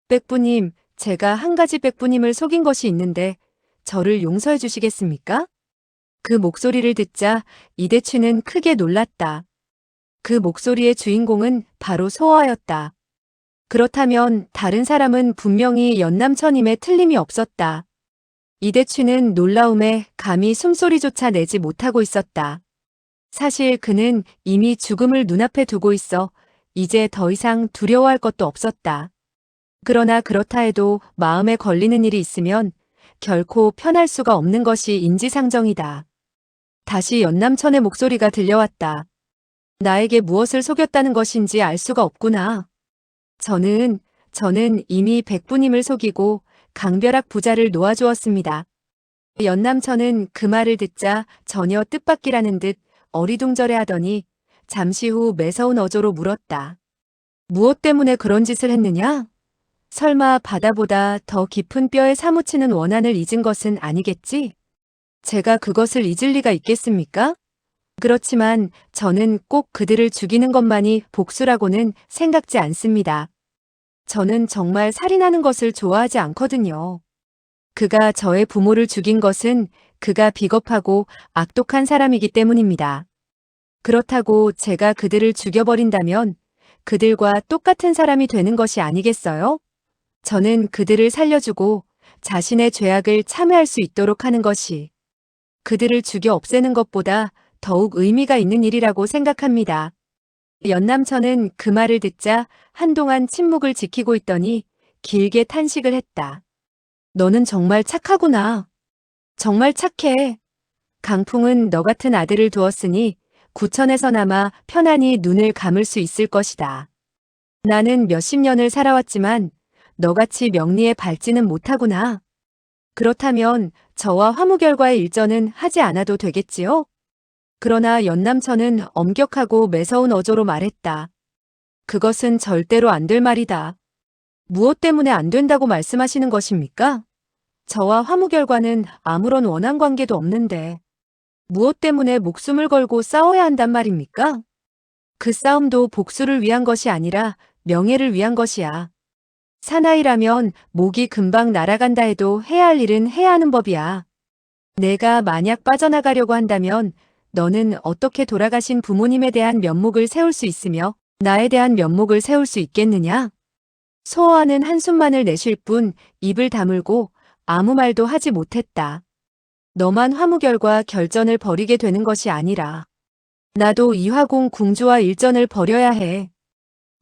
백부님, 제가 한 가지 백부님을 속인 것이 있는데 저를 용서해 주시겠습니까? 그 목소리를 듣자 이대취는 크게 놀랐다. 그 목소리의 주인공은 바로 소아였다. 그렇다면 다른 사람은 분명히 연남처님에 틀림이 없었다. 이대취는 놀라움에 감히 숨소리조차 내지 못하고 있었다. 사실 그는 이미 죽음을 눈앞에 두고 있어 이제 더 이상 두려워할 것도 없었다. 그러나 그렇다 해도 마음에 걸리는 일이 있으면 결코 편할 수가 없는 것이 인지상정이다. 다시 연남천의 목소리가 들려왔다. 나에게 무엇을 속였다는 것인지 알 수가 없구나. 저는 이미 백부님을 속이고 강벼락 부자를 놓아주었습니다. 연남천은 그 말을 듣자 전혀 뜻밖이라는 듯 어리둥절해 하더니 잠시 후 매서운 어조로 물었다. 무엇 때문에 그런 짓을 했느냐? 설마 바다보다 더 깊은 뼈에 사무치는 원한을 잊은 것은 아니겠지? 제가 그것을 잊을 리가 있겠습니까? 그렇지만 저는 꼭 그들을 죽이는 것만이 복수라고는 생각지 않습니다. 저는 정말 살인하는 것을 좋아하지 않거든요. 그가 저의 부모를 죽인 것은 그가 비겁하고 악독한 사람이기 때문입니다. 그렇다고 제가 그들을 죽여버린다면 그들과 똑같은 사람이 되는 것이 아니겠어요? 저는 그들을 살려주고 자신의 죄악을 참회할 수 있도록 하는 것이 그들을 죽여 없애는 것보다 더욱 의미가 있는 일이라고 생각합니다. 연남천은 그 말을 듣자 한동안 침묵을 지키고 있더니 길게 탄식을 했다. 너는 정말 착하구나. 정말 착해. 강풍은 너 같은 아들을 두었으니 구천에서나마 편안히 눈을 감을 수 있을 것이다. 나는 몇십 년을 살아왔지만 너같이 명리에 밝지는 못하구나. 그렇다면 저와 화무결과의 일전은 하지 않아도 되겠지요? 그러나 연남천은 엄격하고 매서운 어조로 말했다. 그것은 절대로 안 될 말이다. 무엇 때문에 안 된다고 말씀하시는 것입니까? 저와 화무결과는 아무런 원한 관계도 없는데 무엇 때문에 목숨을 걸고 싸워야 한단 말입니까? 그 싸움도 복수를 위한 것이 아니라 명예를 위한 것이야. 사나이라면 목이 금방 날아간다 해도 해야 할 일은 해야 하는 법이야. 내가 만약 빠져나가려고 한다면 너는 어떻게 돌아가신 부모님에 대한 면목을 세울 수 있으며 나에 대한 면목을 세울 수 있겠느냐? 소호하는 한숨만을 내쉴 뿐 입을 다물고 아무 말도 하지 못했다. 너만 화무결과 결전을 벌이게 되는 것이 아니라 나도 이화공 궁주와 일전을 벌여야 해.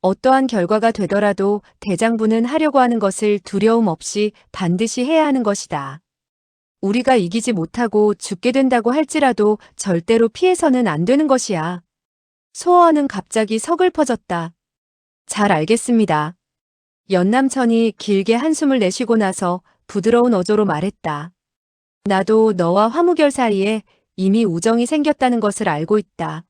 어떠한 결과가 되더라도 대장부는 하려고 하는 것을 두려움 없이 반드시 해야 하는 것이다. 우리가 이기지 못하고 죽게 된다고 할지라도 절대로 피해서는 안 되는 것이야. 소어는 갑자기 서글퍼졌다. 잘 알겠습니다. 연남천이 길게 한숨을 내쉬고 나서 부드러운 어조로 말했다. 나도 너와 화무결 사이에 이미 우정이 생겼다는 것을 알고 있다.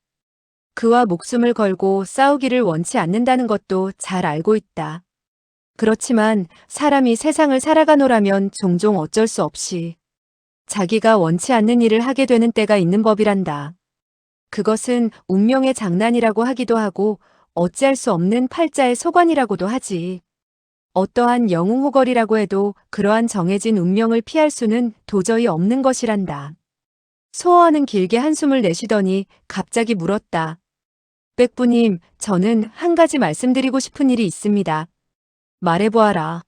그와 목숨을 걸고 싸우기를 원치 않는다는 것도 잘 알고 있다. 그렇지만 사람이 세상을 살아가노라면 종종 어쩔 수 없이 자기가 원치 않는 일을 하게 되는 때가 있는 법이란다. 그것은 운명의 장난이라고 하기도 하고 어찌할 수 없는 팔자의 소관이라고도 하지. 어떠한 영웅호걸이라고 해도 그러한 정해진 운명을 피할 수는 도저히 없는 것이란다. 소호와는 길게 한숨을 내쉬더니 갑자기 물었다. 백부님, 저는 한 가지 말씀드리고 싶은 일이 있습니다. 말해보아라.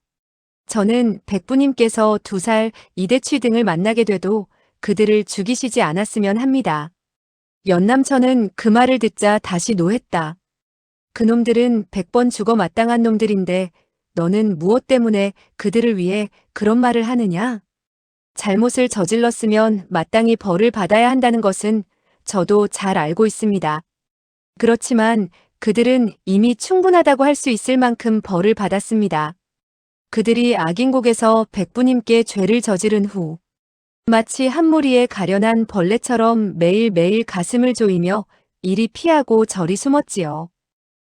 저는 백부님께서 2살 이대취 등을 만나게 돼도 그들을 죽이시지 않았으면 합니다. 연남천은 그 말을 듣자 다시 노했다. 그놈들은 100번 죽어 마땅한 놈들인데 너는 무엇 때문에 그들을 위해 그런 말을 하느냐? 잘못을 저질렀으면 마땅히 벌을 받아야 한다는 것은 저도 잘 알고 있습니다. 그렇지만 그들은 이미 충분하다고 할 수 있을 만큼 벌을 받았습니다. 그들이 악인곡에서 백부님께 죄를 저지른 후 마치 한 무리의 가련한 벌레처럼 매일매일 가슴을 조이며 이리 피하고 저리 숨었지요.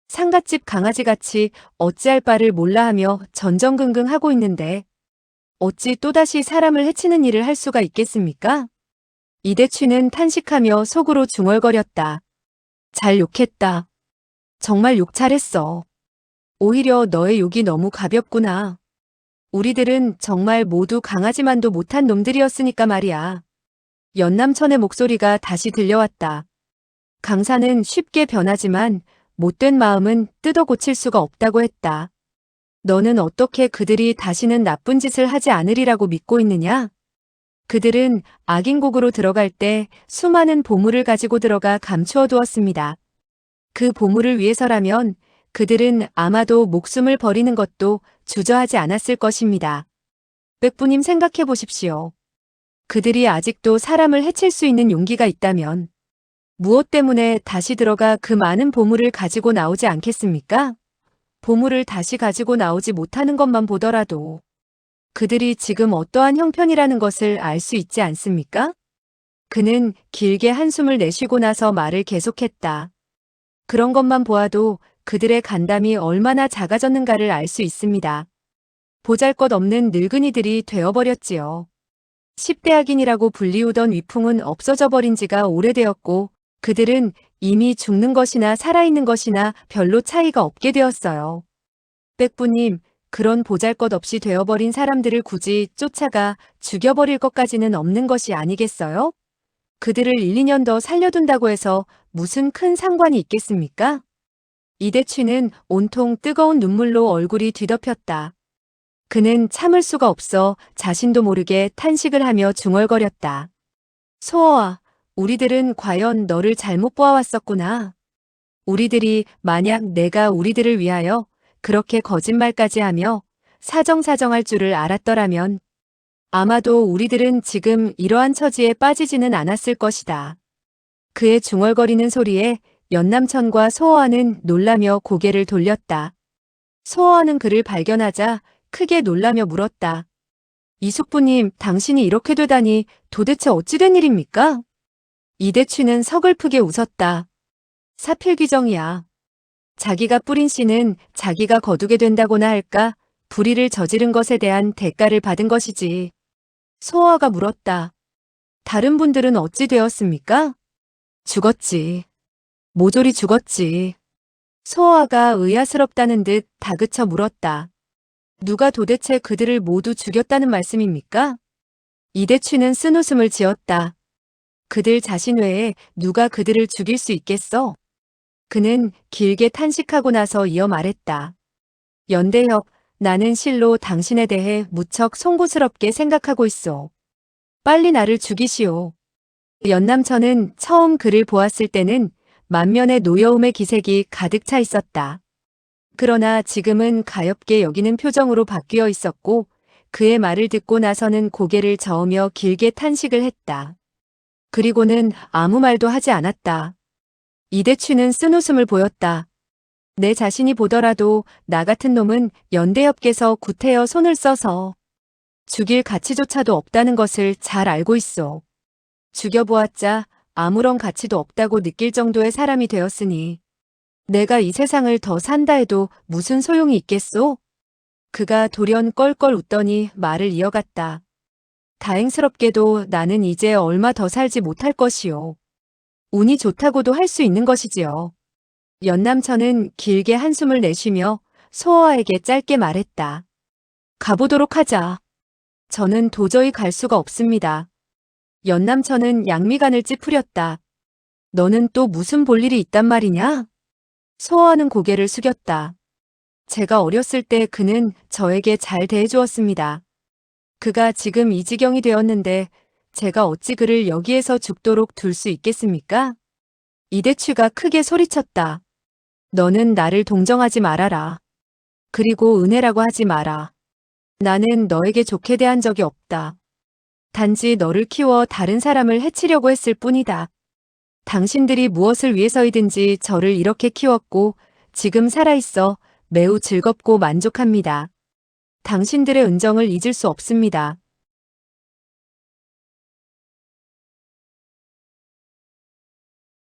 상갓집 강아지같이 어찌할 바를 몰라 하며 전전긍긍하고 있는데 어찌 또다시 사람을 해치는 일을 할 수가 있겠습니까? 이대취는 탄식하며 속으로 중얼거렸다. 잘 욕했다. 정말 욕 잘했어. 오히려 너의 욕이 너무 가볍구나. 우리들은 정말 모두 강아지만도 못한 놈들이었으니까 말이야. 연남천의 목소리가 다시 들려왔다. 강사는 쉽게 변하지만 못된 마음은 뜯어 고칠 수가 없다고 했다. 너는 어떻게 그들이 다시는 나쁜 짓을 하지 않으리라고 믿고 있느냐? 그들은 악인곡으로 들어갈 때 수많은 보물을 가지고 들어가 감추어 두었습니다. 그 보물을 위해서라면 그들은 아마도 목숨을 버리는 것도 주저하지 않았을 것입니다. 백부님 생각해 보십시오. 그들이 아직도 사람을 해칠 수 있는 용기가 있다면 무엇 때문에 다시 들어가 그 많은 보물을 가지고 나오지 않겠습니까? 보물을 다시 가지고 나오지 못하는 것만 보더라도 그들이 지금 어떠한 형편이라는 것을 알 수 있지 않습니까? 그는 길게 한숨을 내쉬고 나서 말을 계속했다. 그런 것만 보아도 그들의 간담이 얼마나 작아졌는가를 알 수 있습니다. 보잘것없는 늙은이들이 되어버렸지요. 10대 악인이라고 불리우던 위풍은 없어져 버린 지가 오래되었고 그들은 이미 죽는 것이나 살아있는 것이나 별로 차이가 없게 되었어요. 백부님, 그런 보잘것없이 되어버린 사람들을 굳이 쫓아가 죽여버릴 것까지는 없는 것이 아니겠어요? 그들을 1, 2년 더 살려둔다고 해서 무슨 큰 상관이 있겠습니까? 이대취는 온통 뜨거운 눈물로 얼굴이 뒤덮였다. 그는 참을 수가 없어 자신도 모르게 탄식을 하며 중얼거렸다. 소호아, 우리들은 과연 너를 잘못 보아왔었구나. 우리들이 만약 내가 우리들을 위하여 그렇게 거짓말까지 하며 사정사정할 줄을 알았더라면 아마도 우리들은 지금 이러한 처지에 빠지지는 않았을 것이다. 그의 중얼거리는 소리에 연남천과 소호와는 놀라며 고개를 돌렸다. 소호와는 그를 발견하자 크게 놀라며 물었다. 이숙부님, 당신이 이렇게 되다니 도대체 어찌 된 일입니까? 이대취는 서글프게 웃었다. 사필귀정이야. 자기가 뿌린 씨는 자기가 거두게 된다고나 할까 불의를 저지른 것에 대한 대가를 받은 것이지. 소호와가 물었다. 다른 분들은 어찌 되었습니까? 죽었지. 모조리 죽었지. 소호와가 의아스럽다는 듯 다그쳐 물었다. 누가 도대체 그들을 모두 죽였다는 말씀입니까? 이대취는 쓴웃음을 지었다. 그들 자신 외에 누가 그들을 죽일 수 있겠어? 그는 길게 탄식하고 나서 이어 말했다. 연대혁, 나는 실로 당신에 대해 무척 송구스럽게 생각하고 있어. 빨리 나를 죽이시오. 연남천은 처음 그를 보았을 때는 만면의 노여움의 기색이 가득 차 있었다. 그러나 지금은 가엾게 여기는 표정으로 바뀌어 있었고 그의 말을 듣고 나서는 고개를 저으며 길게 탄식을 했다. 그리고는 아무 말도 하지 않았다. 이대취는 쓴웃음을 보였다. 내 자신이 보더라도 나 같은 놈은 연대엽께서 구태여 손을 써서 죽일 가치조차도 없다는 것을 잘 알고 있어. 죽여보았자 아무런 가치도 없다고 느낄 정도의 사람이 되었으니 내가 이 세상을 더 산다 해도 무슨 소용이 있겠소? 그가 돌연 껄껄 웃더니 말을 이어갔다. 다행스럽게도 나는 이제 얼마 더 살지 못할 것이요. 운이 좋다고도 할 수 있는 것이지요. 연남천은 길게 한숨을 내쉬며 소호와에게 짧게 말했다. 가보도록 하자. 저는 도저히 갈 수가 없습니다. 연남천은 양미간을 찌푸렸다. 너는 또 무슨 볼일이 있단 말이냐? 소어하는 고개를 숙였다. 제가 어렸을 때 그는 저에게 잘 대해주었습니다. 그가 지금 이 지경이 되었는데 제가 어찌 그를 여기에서 죽도록 둘 수 있겠습니까? 이대취가 크게 소리쳤다. 너는 나를 동정하지 말아라. 그리고 은혜라고 하지 마라. 나는 너에게 좋게 대한 적이 없다. 단지 너를 키워 다른 사람을 해치려고 했을 뿐이다. 당신들이 무엇을 위해서이든지 저를 이렇게 키웠고 지금 살아있어 매우 즐겁고 만족합니다. 당신들의 은정을 잊을 수 없습니다.